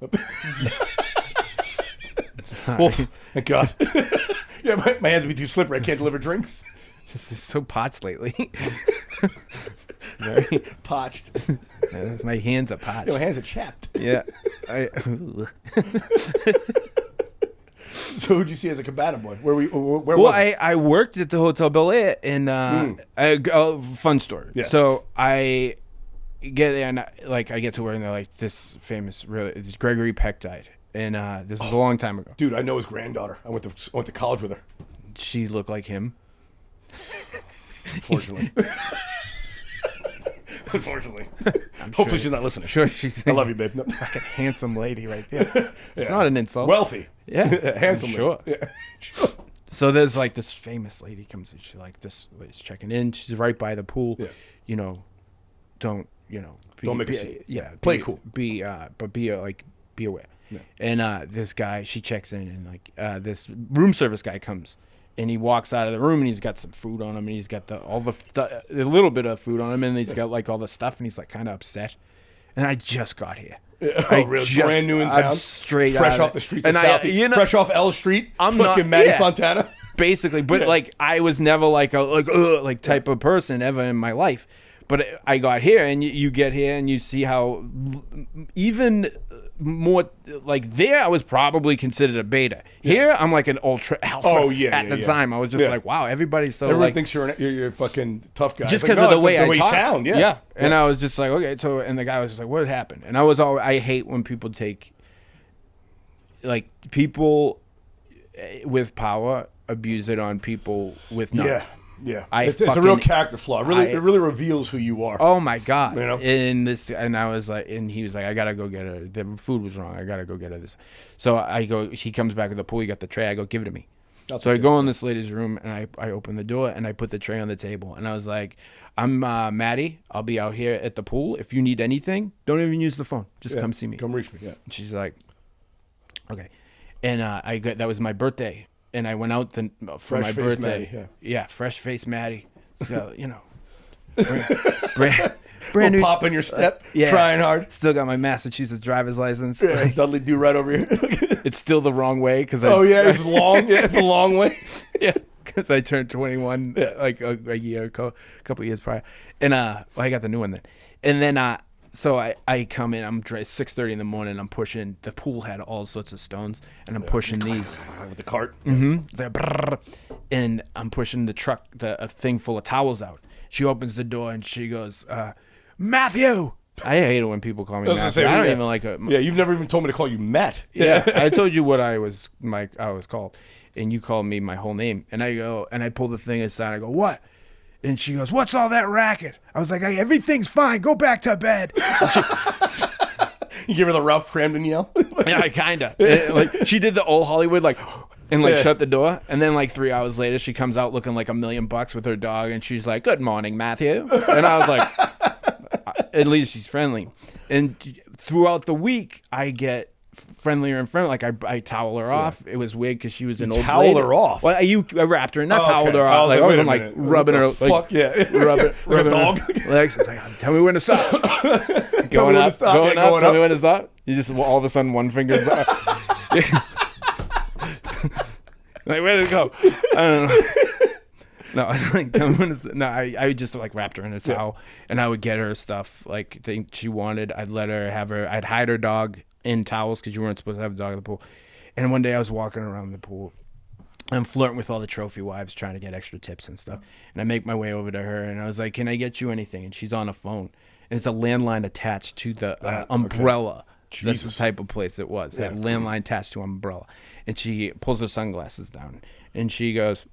Well, thank God. Yeah, my hands would be too slippery. I can't deliver drinks. Just so parched lately. Very parched. My hands are parched. My hands are chapped. Yeah. So who'd you see as a cabana boy? Where was it? I worked at the Hotel Bel-Air, and fun story. Yeah. So I get there, and I get to work, and they're like, this Gregory Peck died, and this is a long time ago. Dude, I know his granddaughter. I went to college with her. She looked like him. Unfortunately. Hopefully she's not listening. Sure, she's. I love you, babe. No. Like a handsome lady right there. It's not an insult. Wealthy. Yeah. Handsome. Sure. Yeah. Sure. So there's like this famous lady comes in. She's like, this lady's checking in. She's right by the pool. Yeah. Don't make a scene. Yeah. Play cool. Be aware. Yeah. And this guy, she checks in, and like this room service guy comes. And he walks out of the room, and he's got some food on him, and he's got a little bit of food on him, and he's got like all the stuff, and he's like kind of upset. And I just got here. Really? Brand new in town, fresh off the streets of Southie, fresh off L Street. I'm fucking Matty Fontana, basically. But like, I was never like a type of person ever in my life. But I got here, and you get here, and you see how even more like there I was probably considered a beta. Here I'm like an ultra alpha. At the time I was just like, wow, everybody's so everyone like, thinks you're a fucking tough guy just because of the way I talk. You sound. Yeah. And I was just like, okay, so, and the guy was just like, what happened? And I hate when people take like people with power abuse it on people with nothing. Yeah, it's a real character flaw. It really reveals who you are. Oh my god! You know? And I was like, and he was like, I gotta go get her. The food was wrong. I gotta go get her this. So I go. He comes back with the pool. You got the tray. I go, give it to me. So I go in this lady's room and I open the door and I put the tray on the table and I was like, I'm Maddie. I'll be out here at the pool. If you need anything, don't even use the phone. Just come see me. Come reach me. Yeah. And she's like, okay. And that was my birthday. And I went out for my birthday. Maddie, yeah, fresh face Maddie. So, brand new pop in your step, trying hard. Still got my Massachusetts driver's license. Yeah, Dudley do right over here. It's still the wrong way because it's long. Yeah, it's the long way. Yeah, because I turned 21 like a year ago, a couple years prior, and I got the new one then, and then so I come in. I'm dressed 6:30 in the morning. I'm pushing. The pool had all sorts of stones, and I'm pushing these with the cart. And I'm pushing the truck, a thing full of towels out. She opens the door and she goes, Matthew. I hate it when people call me Matthew. I don't even like it. Yeah, you've never even told me to call you Matt. Yeah, I told you what I was called, and you called me my whole name. And I go and I pull the thing aside. I go, what? And she goes, what's all that racket? I was like, hey, everything's fine. Go back to bed. You give her the Ralph Cramden yell. Yeah, kinda. Like she did the old Hollywood and shut the door, and then 3 hours later she comes out looking like $1 million with her dog, and she's like, good morning, Matthew. And I was like, at least she's friendly. And throughout the week I get friendlier and friendlier. Like I towel her off. It was weird because she was an old lady. Towel her off? Well, I wrapped her, not toweled her off. I wasn't rubbing her. Fuck yeah. Rubbing like a dog. Legs. Like, tell me when to stop. Going up. Tell me when to stop. You just all of a sudden one finger's up. Like, where did it go? I don't know. No, I was like, tell me when to. No, I just wrapped her in a towel, and I would get her stuff things she wanted. I'd let her have her. I'd hide her dog in towels because you weren't supposed to have a dog in the pool. And one day I was walking around the pool. I'm flirting with all the trophy wives, trying to get extra tips and stuff. And I make my way over to her, and I was like, "Can I get you anything?" And she's on a phone, and it's a landline attached to the umbrella. Okay. That's the type of place it was. It had a landline attached to an umbrella. And she pulls her sunglasses down, and she goes,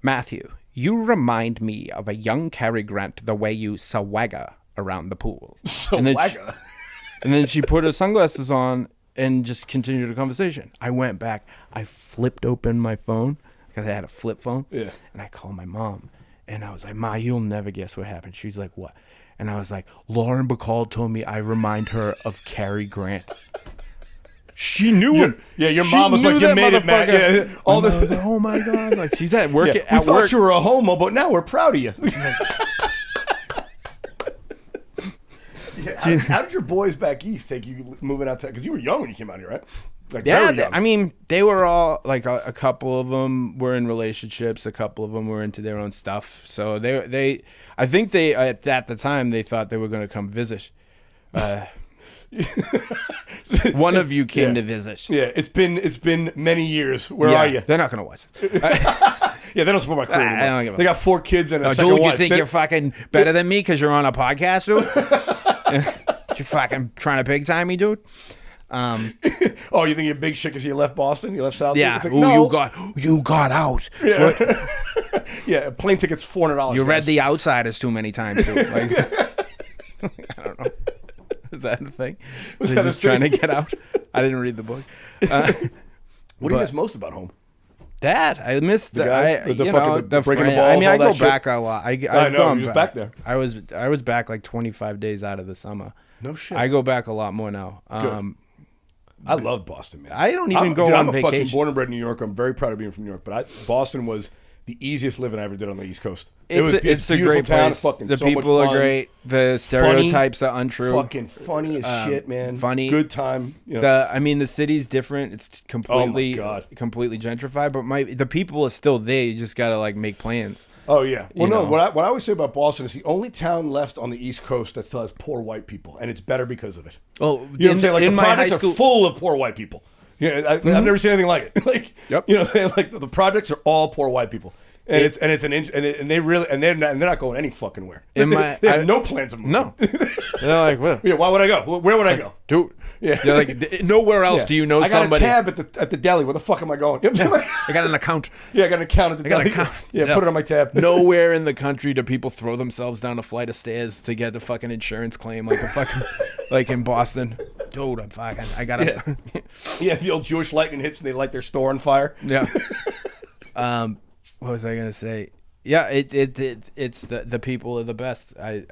Matthew, you remind me of a young Cary Grant the way you swagger around the pool. Swagger? And then she put her sunglasses on and just continued the conversation. I went back. I flipped open my phone because I had a flip phone. Yeah. And I called my mom. And I was like, Ma, you'll never guess what happened. She's like, what? And I was like, Lauren Bacall told me I remind her of Cary Grant. She knew it. Yeah, your mom was like, you made it, Matt. Yeah, all this. I was like, oh my God. Like, she's at work. We thought you were a homo, but now we're proud of you. How did your boys back east take you moving out to? Because you were young when you came out here, right? I mean, they were all a couple of them were in relationships, a couple of them were into their own stuff. So I think they at the time they thought they were going to come visit. One of you came to visit. Yeah, it's been many years. Where are you? They're not going to watch it. Yeah, they don't support my career anymore. They got 4 kids and a second wife. Dude, you think you're fucking better than me because you're on a podcast, dude? You fucking trying to big time me, dude? Oh, you think you're big shit because you left Boston? You left Southie? Yeah. Like, no. You got out. Yeah. Yeah, plane ticket's $400. You read The Outsiders too many times, dude. I don't know. Is that a thing? Was he just trying to get out? I didn't read the book. What do you miss most about home? Dad, I missed the guys, the breaking the balls. I mean, I go back a lot. I know, you was back there. I was back 25 days out of the summer. No shit. I go back a lot more now. I love Boston, man. I don't even go on vacation. I'm a fucking born and bred in New York. I'm very proud of being from New York, but Boston was the easiest living I ever did on the East Coast. It's a great place. The people are great. The stereotypes are untrue. Fucking funny as shit, man. Funny. Good time. You know. The city's different. It's completely gentrified, but the people are still there. You just gotta make plans. Oh yeah. Well, no. What I always say about Boston is the only town left on the East Coast that still has poor white people, and it's better because of it. Oh, you know what I'm saying? Like the projects are full of poor white people. Yeah, I've never seen anything like it. Yep. You know, the projects are all poor white people. And it's an inch, and they're not going any fucking where. They have no plans of moving. No, they're like, well, yeah. Why would I go? Where would I go? Dude, yeah. You're like, nowhere else do you know somebody. I got a tab at the deli. Where the fuck am I going? I got an account. Yeah, I got an account at the deli. Yeah, No. put it on my tab. Nowhere in the country do people throw themselves down a flight of stairs to get the fucking insurance claim like a fucking like in Boston. Dude, I gotta. Yeah, the old Jewish lightning hits and they light their store on fire. Yeah. What was I gonna say? Yeah, it's the people are the best. I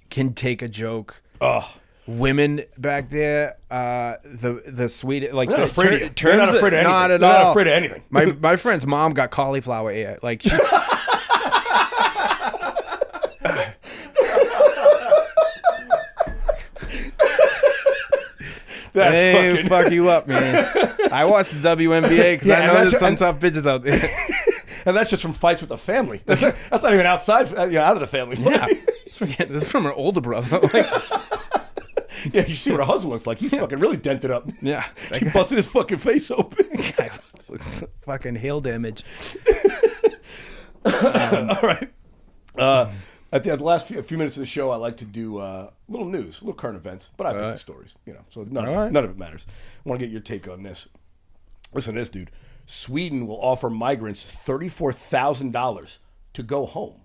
can take a joke. Oh. Women back there, the sweet like They're not afraid of you. They're not afraid of anything. Not at They're all. not afraid of anything. My friend's mom got cauliflower ear. Like she, That's fucking... fuck you up, man. I watched the WNBA because I know there's some tough bitches out there. And that's just from fights with the family. That's not even outside, out of the family. Yeah, this is from her older brother. Like, yeah, you see what her husband looks like. He's fucking really dented up. Yeah, He busted his fucking face open. guy looks fucking hail damage. All right. At the last few minutes of the show, I like to do little news, little current events, but I pick the stories, so none of it matters. I want to get your take on this. Listen to this, dude. Sweden will offer migrants $34,000 to go home.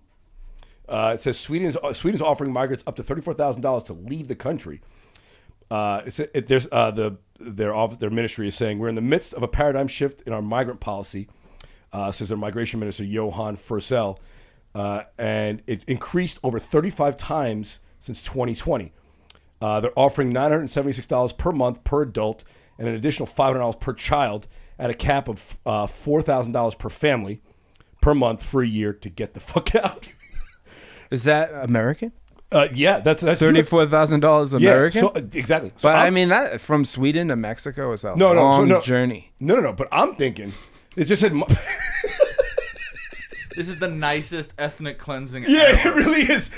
It says Sweden's offering migrants up to $34,000 to leave the country. Their ministry is saying we're in the midst of a paradigm shift in our migrant policy, says their migration minister Johan Forsell, and it increased over 35 times since 2020. They're offering $976 per month per adult and an additional $500 per child at a cap of $4,000 per family per month for a year to get the fuck out. Is that American? Yeah, that's $34,000 American. Yeah, exactly. So But I mean that from Sweden to Mexico is a no, long journey. No. But I'm thinking it just said. This is the nicest ethnic cleansing Yeah, ever. it really is.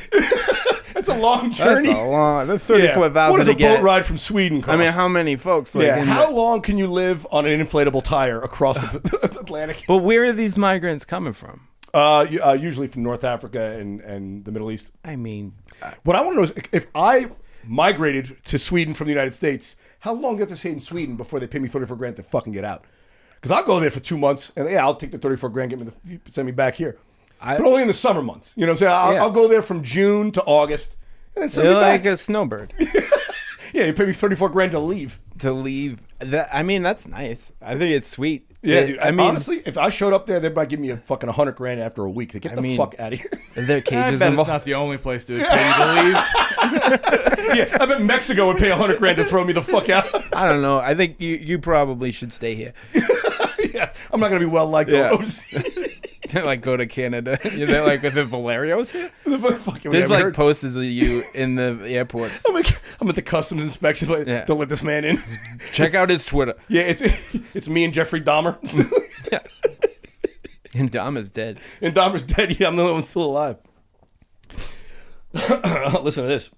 It's a long journey. That's a long. That's 34,000. What does a boat ride from Sweden cost? I mean, how many folks? Like, how long can you live on an inflatable tire across the Atlantic? But where are these migrants coming from? Usually from North Africa and the Middle East. I mean, What I want to know is if I migrated to Sweden from the United States, how long do you have to stay in Sweden before they pay me $34,000 to fucking get out? Because I'll go there for 2 months and I'll take the $34,000, send me back here. But only in the summer months. You know what I'm saying? I'll go there from June to August and then send me back. like a snowbird. Yeah, you pay me $34,000 to leave. To leave. I mean, that's nice. I think it's sweet. Yeah, dude. I mean, honestly, if I showed up there, they might give me a fucking $100,000 after a week to get the fuck out of here. Are there I cages bet involved? it's not the only place to pay you to leave. Yeah, I bet Mexico would pay $100,000 to throw me the fuck out. I don't know. I think you probably should stay here. Yeah, I'm not gonna be well liked overseas. Like go to Canada. You're there like with the Valerios here. There's like posters of you in the airports. I'm at the customs inspection. Like, don't let this man in. Check out his Twitter. Yeah, it's me and Jeffrey Dahmer. Yeah. And Dahmer's dead. And Dahmer's dead. Yeah, I'm the only one still alive. Listen to this.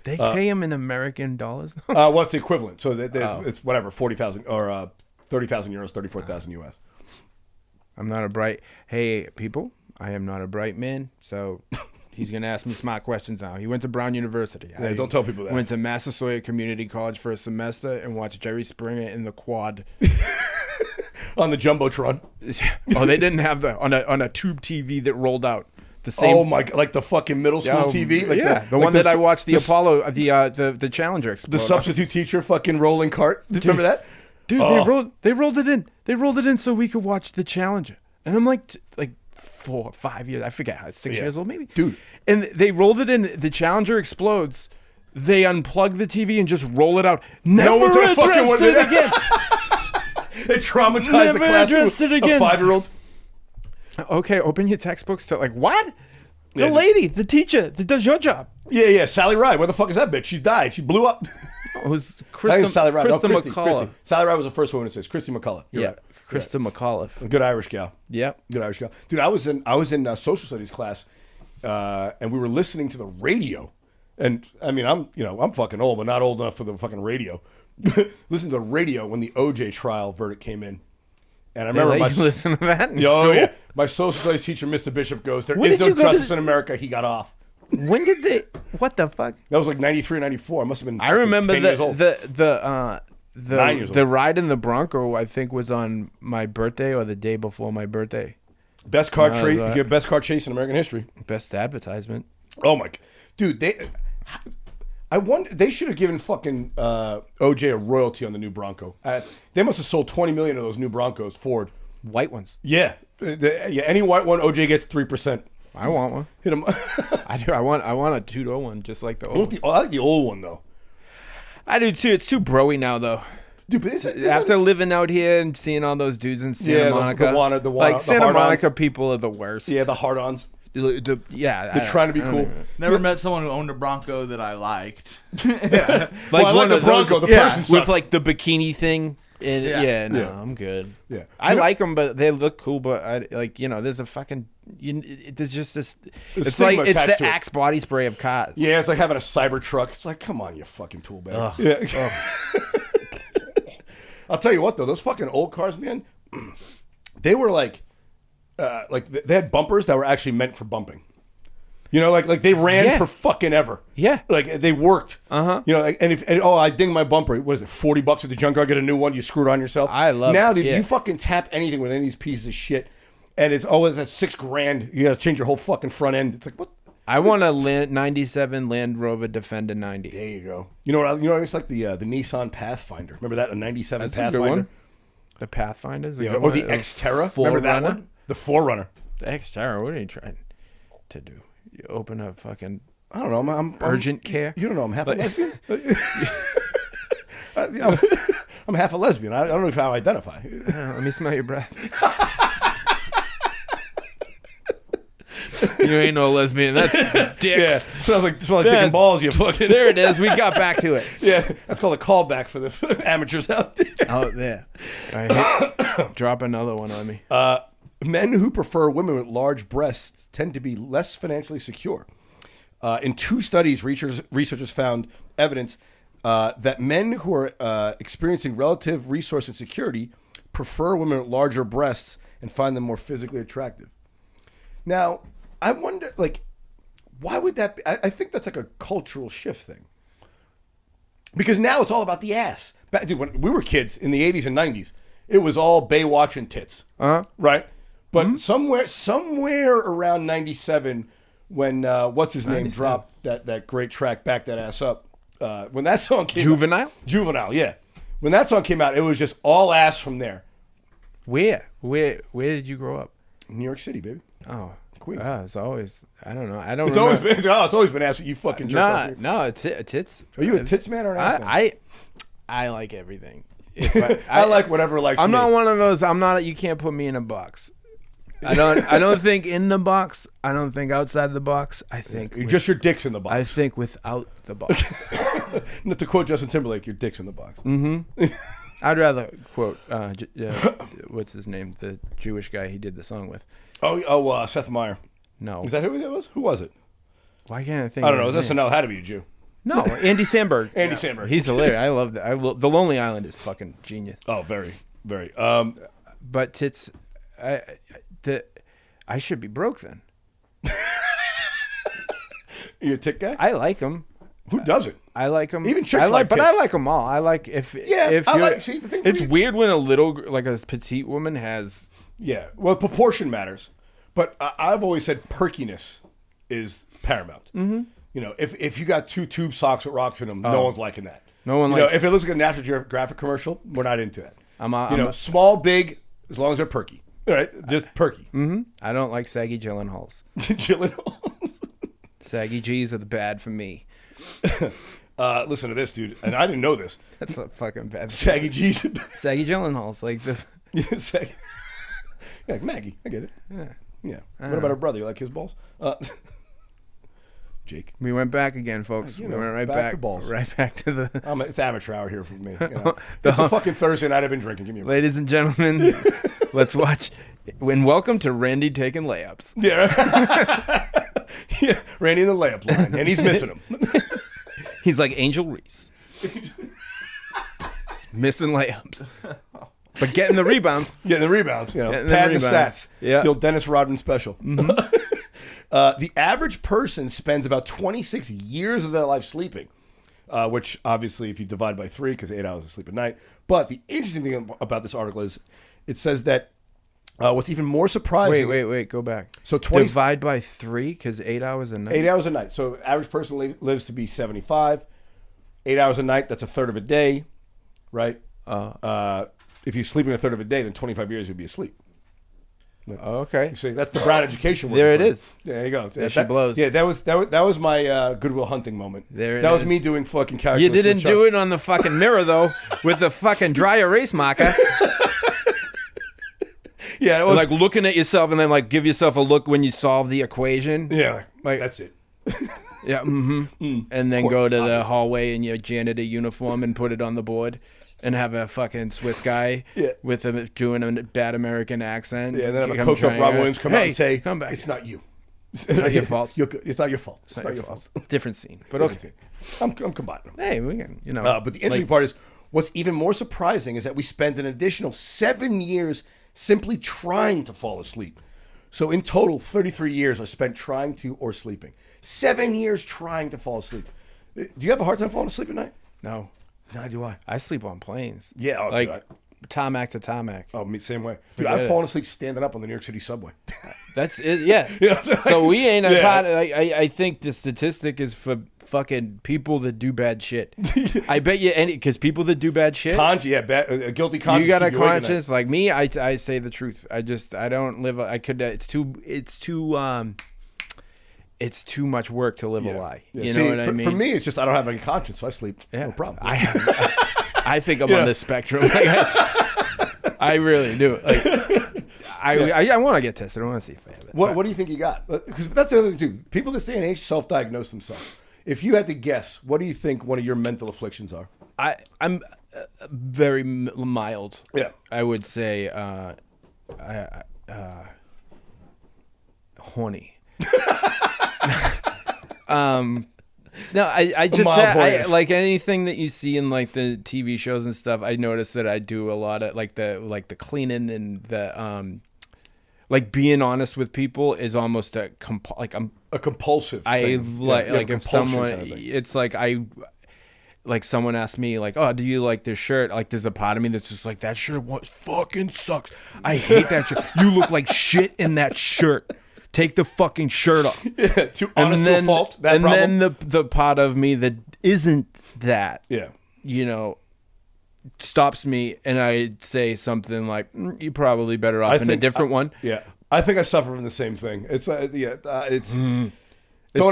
They pay him in American dollars. What's the equivalent? So it's whatever, 40,000 or 30,000 euros, 34,000 US. I'm not a bright. Hey, people, I am not a bright man, so he's gonna ask me smart questions now. He went to Brown University. Yeah, don't tell people that. Went to Massasoit Community College for a semester and watched Jerry Springer in the quad. On the jumbotron. Oh, they didn't have on a tube TV that rolled out. The same. Oh my! Like the fucking middle school TV. Like the one that I watched. The Apollo, the Challenger explode. The substitute teacher fucking rolling cart. Remember that? Dude, they rolled it in. They rolled it in so we could watch the Challenger. And I'm like 4 or 5 years. I forget how 6 years old maybe. Dude. And they rolled it in. The Challenger explodes. They unplug the TV and just roll it out. Never addressed it again. They traumatized the classroom of 5-year-olds. Okay, open your textbooks to what? The lady, the teacher that does your job. Yeah. Sally Ride. Where the fuck is that bitch? She died. She blew up. It was Sally Ride. Krista McCullough. Sally Ride was the first woman that says Christy McCullough. You're right. Krista McCullough. A good Irish gal. Yep. Good Irish gal. Dude, I was in social studies class, and we were listening to the radio. And I mean, I'm fucking old, but not old enough for the fucking radio. Listening to the radio when the OJ trial verdict came in. And I remember listen to that in school? Yeah. My social studies teacher, Mr. Bishop, goes, there When is did no you go to justice the- in America. He got off. When did they? What the fuck? That was like 93 or 94. I must have been I remember 10 years old. 9 years the old. ride in the Bronco. I think was on my birthday or the day before my birthday. Best car No, chase, that- best car chase in American history. Best advertisement. Oh my, dude, I wonder they should have given fucking OJ a royalty on the new Bronco. They must have sold 20 million of those new Broncos. Ford. White ones. Yeah, any white one, OJ gets 3%. I want one. Hit him. I do. I want a 2-door one, just like the old. I like the old one though. I do too. It's too broy now, though. Dude, but it's After living out here and seeing all those dudes in Santa Monica, the Santa hard-ons. Monica people are the worst. yeah, the hard-ons. Yeah, They're trying to be cool. Never met someone who owned a Bronco that I liked. Yeah. Like Well, I like one the of Bronco. those- The person with sucks. like the bikini thing. Yeah. No, Yeah. I'm good. Yeah. I You know- like them, but they look cool. But I like, there's a fucking, there's just this. There's It's like stigma it's attached the to it. Axe body spray of cars. Yeah, it's like having a cyber truck. It's like, come on, you fucking tool bag. Ugh. Yeah. I'll tell you what though, those fucking old cars, man, they were like they had bumpers that were actually meant for bumping. You know, like they ran Yeah. for fucking ever. Yeah. Like they worked. Uh-huh. You know, like, and I ding my bumper. What is it? $40 at the junkyard, get a new one. You screw it on yourself. I love now, it, dude. yeah. You fucking tap anything with any of these pieces of shit, and it's always at $6,000. You got to change your whole fucking front end. It's like what? I want a 97 Land Rover Defender 90. There you go. You know what? It's like the Nissan Pathfinder. Remember that? A '97 That's a Pathfinder. good one. The Pathfinder's a Yeah, good or one. the Xterra. Remember that Forerunner? one? The Forerunner. The Xterra. What are you trying to do? You open a fucking I don't know. I'm urgent care. You don't know. I'm half a lesbian. I'm half a lesbian. I don't know how I identify. Let me smell your breath. You ain't no lesbian. That's Yeah, dicks. smells like dick and That's- balls. You fucking. There it is. We got back to it. Yeah, that's called a callback for the amateurs out there. Oh, there. All right, drop another one on me. Men who prefer women with large breasts tend to be less financially secure. In 2 studies, researchers found evidence that men who are experiencing relative resource insecurity prefer women with larger breasts and find them more physically attractive. Now, I wonder, like, why would that be? I think that's like a cultural shift thing. Because now it's all about the ass. Dude, when we were kids in the 80s and 90s, it was all Baywatch and tits. Right? But somewhere around 97, when, what's his name, dropped that great track, Back That Ass Up, when that song came Juvenile? out. Juvenile, yeah. When that song came out, it was just all ass from there. Where did you grow up? New York City, baby. Oh, Queens. It's always. I don't know. I don't. It's always been ass. You fucking jerk off. No, tits. Are you a tits man or an ass man? I like everything. I like whatever likes I'm me. not one of those. I'm not. You can't put me in a box. I don't think in the box. I don't think outside the box. I think Just your dick's in the box. I think without the box. Not to quote Justin Timberlake, your dick's in the box. I'd rather quote what's his name, the Jewish guy he did the song with. Seth Meyer. No, Is that who that was? Who was it? why can't I think? I don't of know. his name? SNL had to be a Jew. No, Andy Samberg. Andy Samberg. He's hilarious. I love that. The Lonely Island is fucking genius. Oh, very, very. But tits, I should be broke then. You a tit guy? I like them. Who doesn't? I like them. Even chicks like but tits. I like them all. I like if I you're- like. See, the thing. For It's me- weird when a petite woman has. Yeah. Well, proportion matters, but I've always said perkiness is paramount. Mm-hmm. You know, if you got 2 tube socks with rocks in them, no one's liking that. No one You likes- know, if it looks like a National Geographic commercial, we're not into that. I'm Small, big, as long as they're perky. All right, just perky. I don't like saggy Gyllenhaals. Gyllenhaal. Saggy G's are the bad for me. Listen to this, dude, and I didn't know this. That's a fucking bad. Saggy G's. Saggy Gyllenhaals like the. Yeah, saggy. Yeah, like Maggie. I get it. Yeah. What about her brother? You like his balls? Jake. We went back again, folks. You We know, went right back back to balls. Right back to the. It's amateur hour here for me. You know? It's a fucking Thursday night. I've been drinking. Give me a break. Ladies and gentlemen, let's watch. And welcome to Randy taking layups. Yeah. Yeah. Randy in the layup line, and he's missing him. He's like Angel Reese. Missing layups. But getting the rebounds. Getting the rebounds, you know, Getting pad the rebounds. stats. Yeah. The old Dennis Rodman special. Mm-hmm. The average person spends about 26 years of their life sleeping, which obviously if you divide by 3, because 8 hours of sleep a night. But the interesting thing about this article is it says that what's even more surprising. Wait, go back. So 20 divide by 3 because 8 hours a night. 8 hours a night. So average person lives to be 75. 8 hours a night, that's a third of a day, right? If you're sleeping a third of a day, then 25 years you'll be asleep. Okay. You see, that's the Brown education. There it is. Yeah, there you go. There she blows. Yeah, that was my Goodwill Hunting moment. There it that was is. me doing fucking calculus. You didn't do it on the fucking mirror though, with the fucking dry erase marker. Yeah, it was Like looking at yourself and then like give yourself a look when you solve the equation. yeah, Like- that's it. Yeah. And then go to the hallway in your janitor uniform and put it on the board. And have a fucking Swiss guy with doing a bad American accent. Yeah, and then have a come coach up trying Rob to- Williams come out Hey, and say, come back. "It's not you. It's not your fault. You're good. It's not your fault. It's not your fault." Different scene. But okay. I'm combining them. Hey, we can, you know. But the interesting part is what's even more surprising is that we spend an additional 7 years simply trying to fall asleep. So in total, 33 years are spent trying to or sleeping. 7 years trying to fall asleep. Do you have a hard time falling asleep at night? No. Neither do I. I sleep on planes. Yeah, like dude, tarmac to tarmac. Oh, me same way. Dude, Forget I've it. fallen asleep standing up on the New York City subway. That's it. Yeah. Yeah. So we ain't a Yeah. part. I think the statistic is for fucking people that do bad shit. I bet you because people that do bad shit. A guilty conscience. You got a keep you awake at night. conscience like me. I say the truth. I don't live. It's too much work to live a lie. Yeah. You See, know what I mean? For me, it's just I don't have any conscience, so I sleep. Yeah. No problem. I think I'm on this spectrum. Like, I really do. Like, I want to get tested. I want to see if I have it. What do you think you got? Because that's the other thing too. People this day and age self-diagnose themselves. If you had to guess, what do you think one of your mental afflictions are? I'm very mild. Yeah. I would say horny. No, I just mild horniness. like anything that you see in like the TV shows and stuff. I notice that I do a lot of like the cleaning and the like being honest with people is almost a compulsive. I thing. like Yeah, like if compulsion someone kind of thing. it's like someone asked me like, oh, do you like this shirt? Like there's a part of me that's just like, that shirt fucking sucks. I hate that shirt. You look like shit in that shirt. Take the fucking shirt off. Yeah, too honest to a fault. That and problem. then the part of me that isn't that, Yeah. you know, stops me, and I say something like, "You're probably better off in a different one." Yeah, I think I suffer from the same thing. It's Don't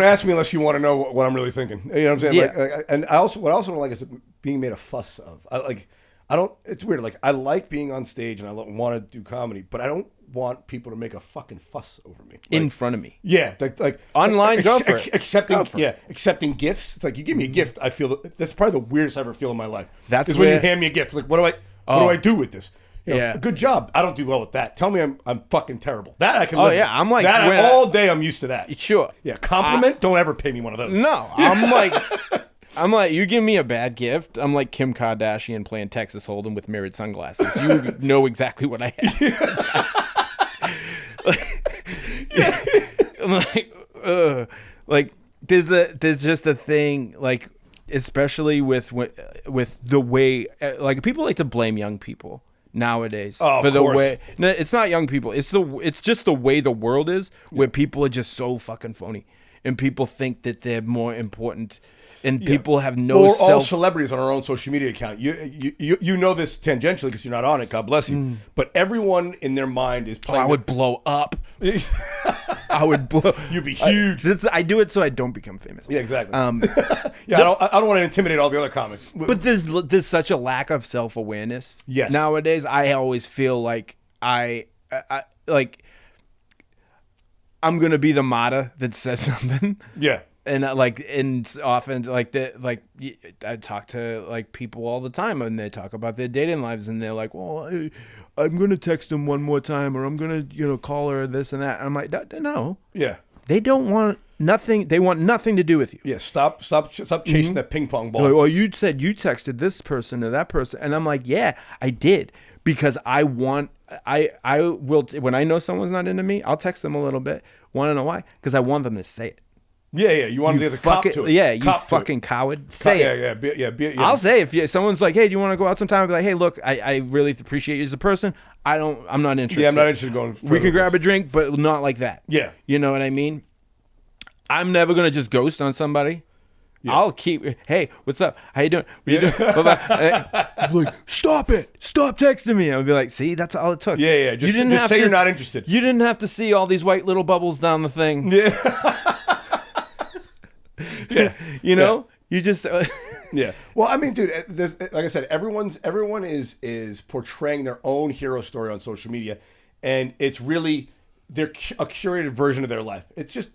ask me unless you want to know what I'm really thinking. You know what I'm saying? Yeah. Like, and what I also don't like is being made a fuss of. I don't. It's weird. Like I like being on stage and I want to do comedy, but I don't want people to make a fucking fuss over me In front of me. Yeah, like Online, go for it. Accepting gifts. It's like you give me a gift. I feel that's probably the weirdest I ever feel in my life. That's is when you where- hand me a gift. Like what do I do with this? You know, Yeah. good job. I don't do well with that. Tell me I'm fucking terrible. That I can. Oh, live yeah, with. I'm like, that when all day. I'm used to that. Sure. Yeah, compliment. Don't ever pay me one of those. No, I'm like, you give me a bad gift. I'm like Kim Kardashian playing Texas Hold'em with mirrored sunglasses. You know exactly what I have. Like there's just a thing, like especially with the way like people like to blame young people nowadays Oh, for of the course. way. No, it's not young people. It's just the way the world is, where people are just so fucking phony, and people think that they're more important. And people have no Or all self. celebrities on our own social media account. You know this tangentially because you're not on it. God bless you. But everyone in their mind is playing. I would blow up. I would blow. You'd be huge. I do it so I don't become famous. Yeah, exactly. Yeah, I don't want to intimidate all the other comics. But there's such a lack of self-awareness. Yes. Nowadays, I always feel like I I'm gonna be the martyr that says something. Yeah. And often I talk to like people all the time, and they talk about their dating lives, and they're like, well, I'm gonna text him one more time, or I'm gonna call her this and that. And I'm like, no. Yeah. They don't want nothing. They want nothing to do with you. Yeah. Stop chasing that ping pong ball. Like, well, you said you texted this person or that person, and I'm like, yeah, I did, because I will when I know someone's not into me, I'll text them a little bit. Want to know why? Because I want them to say it. Yeah. You want them to cop to it. Yeah, you cop fucking coward. Say it. Yeah. I'll say if someone's like, hey, do you want to go out sometime? I'll be like, hey, look, I really appreciate you as a person. I'm not interested. Yeah, I'm not interested in going. We could grab a drink, but not like that. Yeah. You know what I mean? I'm never gonna just ghost on somebody. Yeah. I'll keep. Hey, what's up? How you doing? What you doing? Bye-bye. I'm like, stop it! Stop texting me. I'll be like, see, that's all it took. Yeah. Just say you're not interested. You didn't have to see all these white little bubbles down the thing. Yeah. Yeah. You know, you just. Yeah. Well, I mean, dude, like I said, everyone is portraying their own hero story on social media, and it's really a curated version of their life. It's just,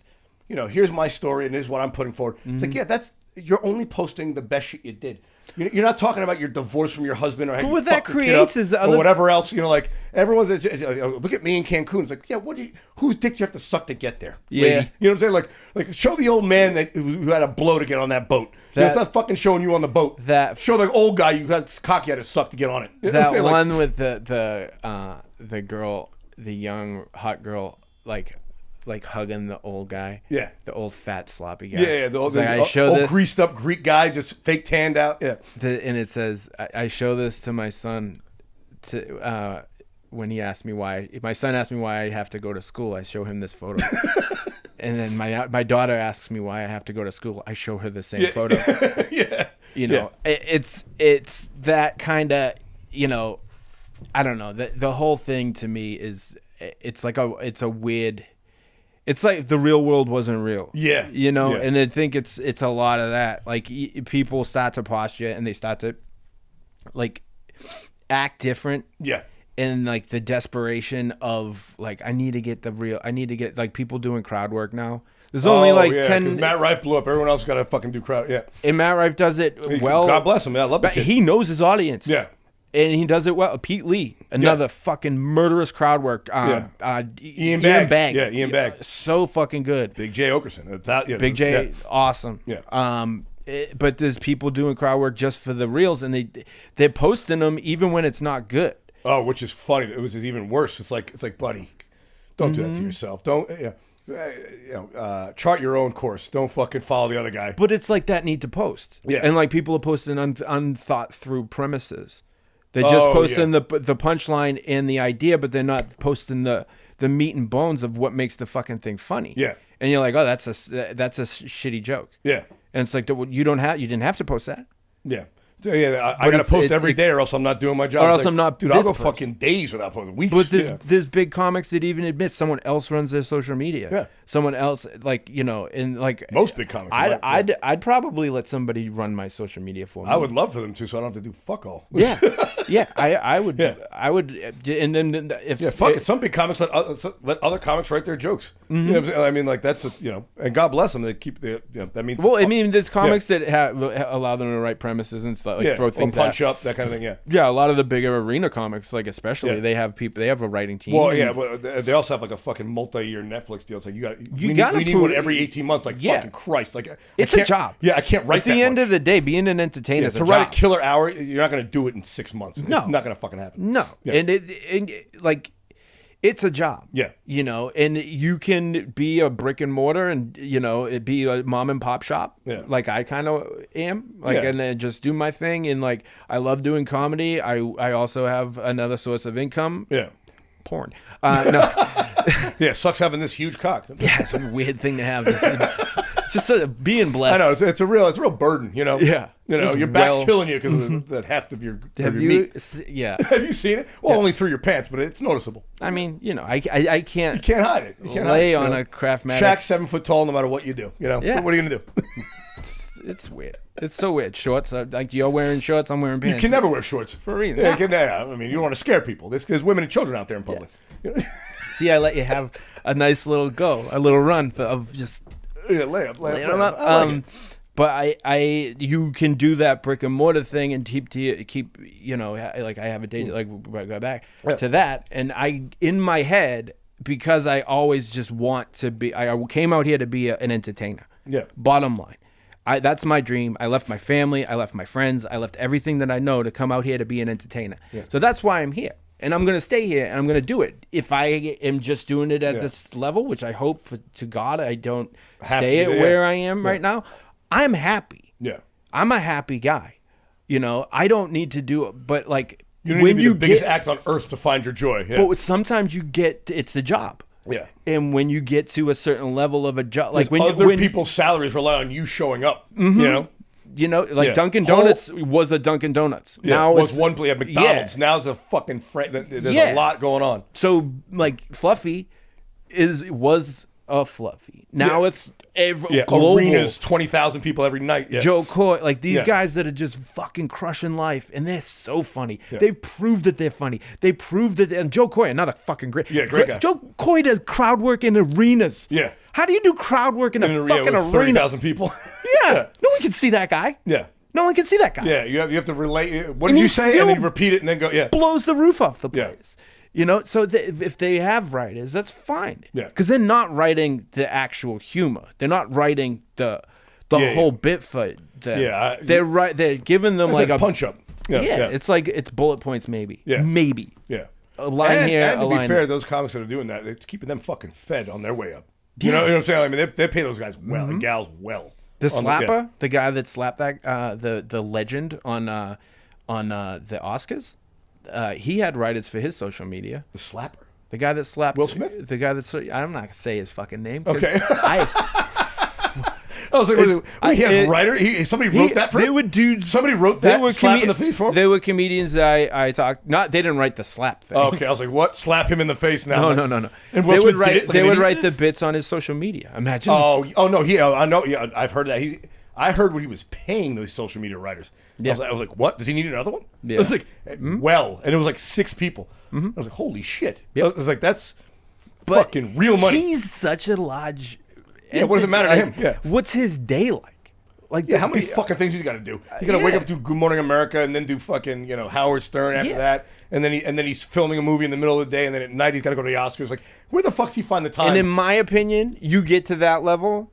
here's my story, and this is what I'm putting forward. It's like, yeah, you're only posting the best shit you did. You're not talking about your divorce from your husband or how what that creates is or whatever else. Like everyone's look at me in Cancun. It's like, yeah, whose dick do you have to suck to get there? Yeah, lady? You know what I'm saying? Like show the old man who had a blow to get on that boat. It's not fucking showing you on the boat. Show the old guy you had cock you had to suck to get on it. You know that one with the girl, the young hot girl, like hugging the old guy. Yeah. The old fat sloppy guy. Yeah. The old this, greased up Greek guy, just fake tanned out. Yeah. And it says, I show this to my son when he asked me why. If my son asked me why I have to go to school, I show him this photo. And then my daughter asks me why I have to go to school. I show her the same photo. Yeah. It's that kind of, I don't know. The whole thing to me is, it's a weird. It's like the real world wasn't real. Yeah. And I think it's a lot of that. Like people start to posture and they start to like act different. Yeah. And like the desperation of like, I need to get like people doing crowd work now. There's only 10. Matt Rife blew up. Everyone else got to fucking do crowd. Yeah. And Matt Rife does it well. God bless him. Yeah, I love the kid. He knows his audience. Yeah. And he does it well. Pete Lee, another fucking murderous crowd work. Ian Bagg. Yeah, Ian Bagg. So fucking good. Big J Okerson. Big J, awesome. Yeah. But there's people doing crowd work just for the reels, and they're posting them even when it's not good. Oh, which is funny. It was even worse. It's like, buddy, don't do that to yourself. Don't. Chart your own course. Don't fucking follow the other guy. But it's like that need to post. Yeah. And like people are posting unthought through premises. They're just posting the punchline and the idea, but they're not posting the meat and bones of what makes the fucking thing funny. Yeah. And you're like, oh, that's a shitty joke. Yeah. And it's like, you didn't have to post that. Yeah. So, I got to post every day, or else I'm not doing my job. Or else I'm not. Dude, I'll go fucking days without posting. Weeks. But there's big comics that even admit someone else runs their social media. Yeah. Someone else, and like most big comics. I'd probably let somebody run my social media for me. I would love for them to, so I don't have to do fuck all. Yeah. Yeah. I would. Yeah. I would. And then if fuck it. Some big comics let other comics write their jokes. Mm-hmm. You know what I'm saying? I mean, like that's and God bless them. They keep that means. Well, I mean, there's comics that allow them to write premises and stuff, like throw things punch up, that kind of thing. Yeah, a lot of the bigger arena comics, like especially, they have a writing team. Well, but they also have like a fucking multi-year Netflix deal. It's like we need one every 18 months. Like fucking Christ, like it's a job. Yeah, I can't write. At the end of the day, being an entertainer, to write a killer hour, you're not going to do it in 6 months. No, it's not going to fucking happen. No, and it's a job. Yeah. And you can be a brick and mortar and, it be a mom and pop shop. Yeah. Like I kind of am. And then just do my thing. And like, I love doing comedy. I also have another source of income. Yeah. Porn. No. Yeah. Sucks having this huge cock. Yeah. It's a weird thing to have. It's just being blessed. I know. It's a real burden, Yeah. Your back's killing you because of the heft of your meat. Yeah. Have you seen it? Well, only through your pants, but it's noticeable. I mean, I can't. You can't hide it. You can't lay hide it, on a Craftmatic. Shaq's 7 foot tall, no matter what you do. Yeah. What are you gonna do? It's weird. It's so weird. Shorts, like you're wearing shorts, I'm wearing pants. You can never wear shorts for a reason. Yeah, I mean, you don't want to scare people. There's women and children out there in public. Yes. See, I let you have a nice little run of just. Yeah, lay up. I like but you can do that brick and mortar thing and keep like I have a day like go back to that, and in my head, because I always just want to be. I came out here to be an entertainer. Yeah. Bottom line, That's my dream. I left my family. I left my friends. I left everything that I know to come out here to be an entertainer. Yeah. So that's why I'm here. And I'm going to stay here, and I'm going to do it. If I am just doing it at this level, which I hope to God I don't stay at where I am right now, I'm happy. Yeah. I'm a happy guy. You know, I don't need to do it. But, like, you don't need to be the biggest act on earth to find your joy. Yeah. But sometimes it's a job. Yeah. And when you get to a certain level of a job, like when other people's salaries rely on you showing up, you know, like Dunkin' Donuts was a Dunkin' Donuts. Yeah, now was one place at McDonald's. Yeah. Now it's a fucking there's a lot going on. So like Fluffy was a Fluffy. Now it's global. Arenas, 20,000 people every night. Yeah. Joe Coy, like these guys that are just fucking crushing life, and they're so funny. Yeah. They've proved that they're funny. They proved that. And Joe Coy, another fucking great guy. Joe Coy does crowd work in arenas. Yeah. How do you do crowd work in a fucking arena? 30,000 people. Yeah. No one can see that guy. Yeah. No one can see that guy. Yeah. You have to relate. What did you say? And then you repeat it and then go. Yeah. Blows the roof off the place. Yeah. You know, so if they have writers, that's fine. Yeah. Because they're not writing the actual humor. They're not writing the whole bit for them. They're giving them like a punch up. Yeah. It's like it's bullet points maybe. Yeah. Maybe. Yeah. A line here. And to be fair, those comics that are doing that, it's keeping them fucking fed on their way up. You know what I'm saying? I mean, they pay those guys well and gals well. The slapper, the guy that slapped that the legend on the Oscars. He had writers for his social media. The slapper? The guy that slapped Will Smith? The guy that's I'm not gonna say his fucking name. Okay. I was like, he has a writer. Somebody wrote that for him. Somebody wrote that. Slap in the face for him. They were comedians that I talked. They didn't write the slap thing. Okay, I was like, what? Slap him in the face now? No. And they would write. They would write the bits on his social media. Imagine. Oh no. I know. Yeah, I've heard that. I heard what he was paying those social media writers. Yeah. I was like, what? Does he need another one? Yeah. I was like, and it was like 6 people. I was like, holy shit. Yep. I was like, that's fucking real money. He's such a large. Yeah, what does it matter to him? Yeah. What's his day like? Like, how many fucking things he's got to do? He's got to wake up, do Good Morning America, and then do fucking Howard Stern after that, and then he's filming a movie in the middle of the day, and then at night he's got to go to the Oscars. Like, where the fuck's he find the time? And in my opinion, you get to that level,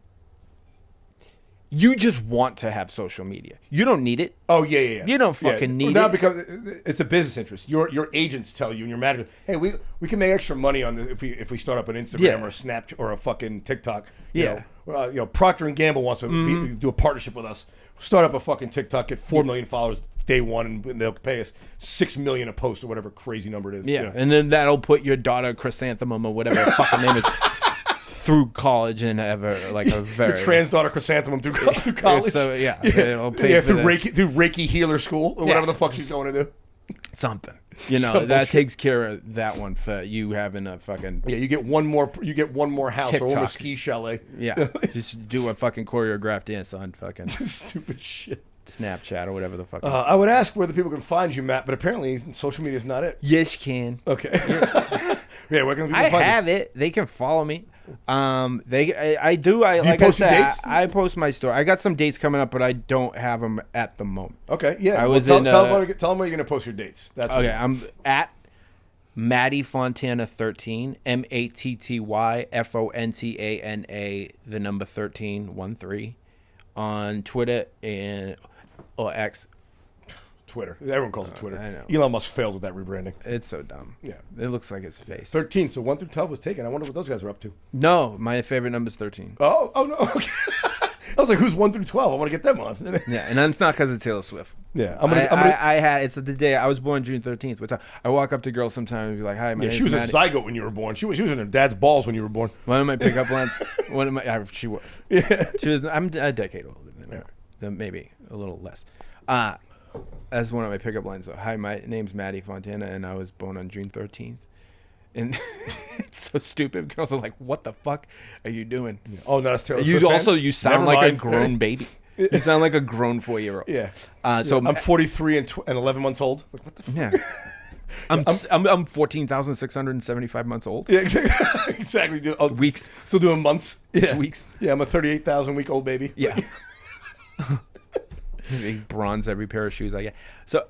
you just want to have social media. You don't need it. Oh yeah. You don't fucking need it. No, because it's a business interest. Your agents tell you and your manager, hey, we can make extra money on this if we start up an Instagram or a Snapchat or a fucking TikTok. You know, Procter and Gamble wants to do a partnership with us. Start up a fucking TikTok, get 4 million followers day one, and they'll pay us $6 million a post or whatever crazy number it is. Yeah, and then that'll put your daughter Chrysanthemum or whatever her fucking name is. Through college and ever like a very the trans daughter Chrysanthemum through college. So it'll pay through Reiki healer school or whatever the fuck she's going to do. Something, that takes care of that one for you having a fucking you get one more house TikTok. Or a ski chalet. Yeah, just do a fucking choreographed dance on fucking stupid shit. Snapchat or whatever the fuck. I would ask where the people can find you, Matt, but apparently social media is not it. Yes, you can. Okay. Where can people find you? I have it. They can follow me. I do. Like I said, dates? I post my story. I got some dates coming up, but I don't have them at the moment. Okay, yeah. Tell them where you're going to post your dates. That's okay. I'm at Matty Fontana 13, MattyFontana, the number 13 on Twitter or X. Twitter. Everyone calls it Twitter. I know. Elon Musk failed with that rebranding. It's so dumb. Yeah. It looks like his face. 13. So 1 through 12 was taken. I wonder what those guys are up to. No, my favorite number is 13. Oh no. Okay. I was like, who's 1 through 12? I want to get them on. Yeah, and it's not because of Taylor Swift. Yeah. It's the day I was born June 13th. Which I walk up to girls sometimes and be like, hi, my name's she was Maddie. A zygote when you were born. She was in her dad's balls when you were born. One of my pickup lines. She was. Yeah. She was. I'm a decade older than her. Maybe a little less. That's one of my pickup lines. Though. Hi, my name's Matty Fontana, and I was born on June 13th. And it's so stupid. Girls are like, "What the fuck are you doing?" Yeah. Oh, no, that's terrible. You sound like a grown baby. You sound like a grown 4-year-old. Yeah. So I'm 43 and 11 months old. Like, what the fuck? Yeah. I'm 14,675 months old. Yeah, exactly. Exactly. Dude. Weeks. Still doing months. Yeah. Weeks. Yeah, I'm a 38,000 week old baby. Yeah. Bronze every pair of shoes I get. So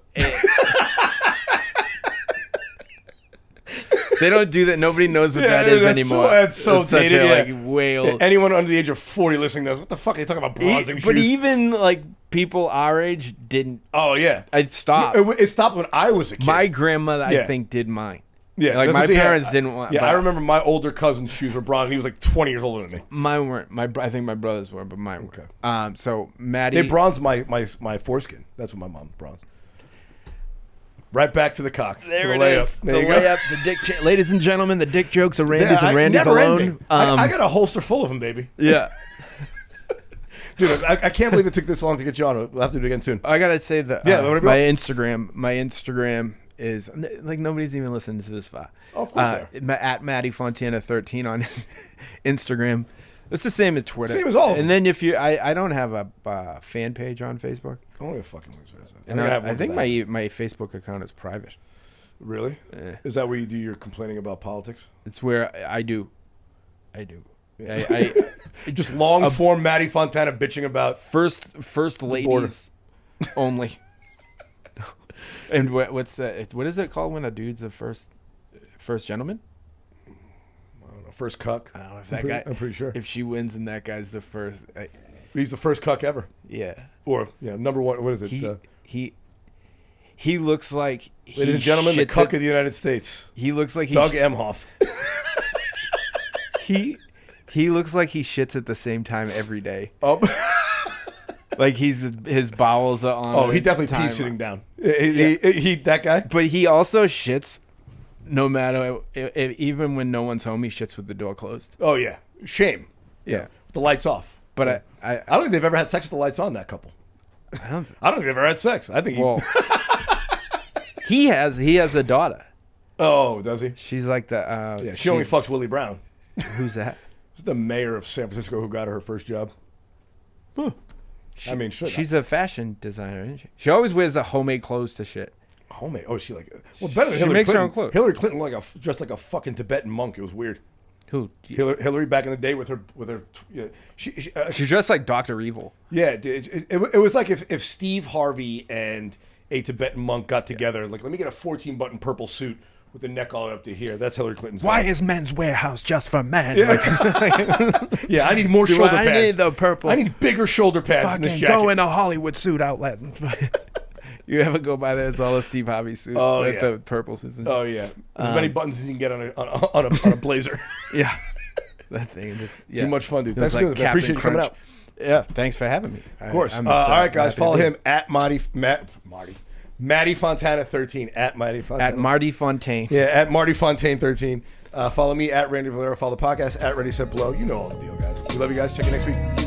They don't do that. Nobody knows what that is anymore. That's so it's such dated. a, Yeah. like whale. Anyone under the age of 40 listening knows what the fuck are you talking about bronzing shoes? But even like people our age didn't. Oh yeah, It stopped. It stopped when I was a kid. My grandmother, Yeah. I think, did mine. Yeah, like that's my what- yeah, parents didn't want. Yeah, but I remember my older cousin's shoes were bronze. And he was like 20 years older than me. mine weren't. I think my brothers were, but mine Okay. were. So Maddie, They bronzed my foreskin. That's what my mom bronzed. Right back to the cock. there for it the layup. is. There the you go. layup, the dick. Ladies and gentlemen, the dick jokes are Randy's Yeah, and Randy's never alone. ending. I got a holster full of them, baby. Yeah. Dude, I can't believe it took this long to get you on. We'll have to do it again soon. I gotta say that Yeah, whatever my you Instagram is like nobody's even listening to this far. Oh, of course they are. At Matty Fontana 13 on Instagram. It's the same as Twitter. Same as all of them. And then if you, I don't have a fan page on Facebook, Only a fucking loser. and I think my Facebook account is private. Really? Eh. Is that where you do your complaining about politics? It's where I do. Yeah. I Just long form Matty Fontana bitching about. first ladies only. And what's that? What is it called when a dude's a first gentleman? I don't know, first cuck. I don't know if that guy. I'm pretty sure. If she wins and that guy's the first, He's the first cuck ever. yeah. Or, number one. What is it? He looks like. Ladies and gentlemen, the shits cuck it- of the United States. He looks like Doug Emhoff. he looks like he shits at the same time every day. Oh, Like his bowels are on. he a definitely time. pees sitting down. He that guy? But he also shits, no matter even when no one's home. He shits with the door closed. Oh, yeah. Shame. Yeah. With the lights off. But I I don't think they've ever had sex with the lights on, that couple. don't. I don't think they've ever had sex. I think Well, he has a daughter. Oh, does he? She's like the. Yeah, she only fucks Willie Brown. Who's that? It's the mayor of San Francisco who got her first job. I mean, sure. She's a fashion designer, isn't she? She always wears the homemade clothes to shit. Homemade. Oh, is she like. Well, better than She Hillary makes her Clinton. own clothes. Hillary Clinton dressed like a fucking Tibetan monk. It was weird. Who? Hillary back in the day with her. Yeah, She's dressed like Dr. Evil. yeah, dude, it was like if Steve Harvey and a Tibetan monk got together, like, let me get a 14-button purple suit with the neck all the way up to here. That's Hillary Clinton's. Why vibe. is Men's Warehouse just for men? Yeah, I need more Do shoulder I pads. need the purple? I need bigger shoulder pads in this Fucking jacket. go in a Hollywood suit outlet. You ever go by there? It's all the Steve Harvey suits. Oh, like yeah. the purple suits. And Oh yeah, as many buttons as you can get on a blazer. yeah. That thing. That's, Too much fun, dude. It was Thanks for like doing this. I appreciate you Captain coming Crunch. out. Yeah, thanks for having me. Of course. All right, guys, follow him at Matty Fontana 13 at Matty Fontana. At Marty Fontaine. Yeah, at Marty Fontaine 13. Follow me at Randy Valera. Follow the podcast at Ready Set Blow. You know all the deal, guys. We love you guys. Check you next week.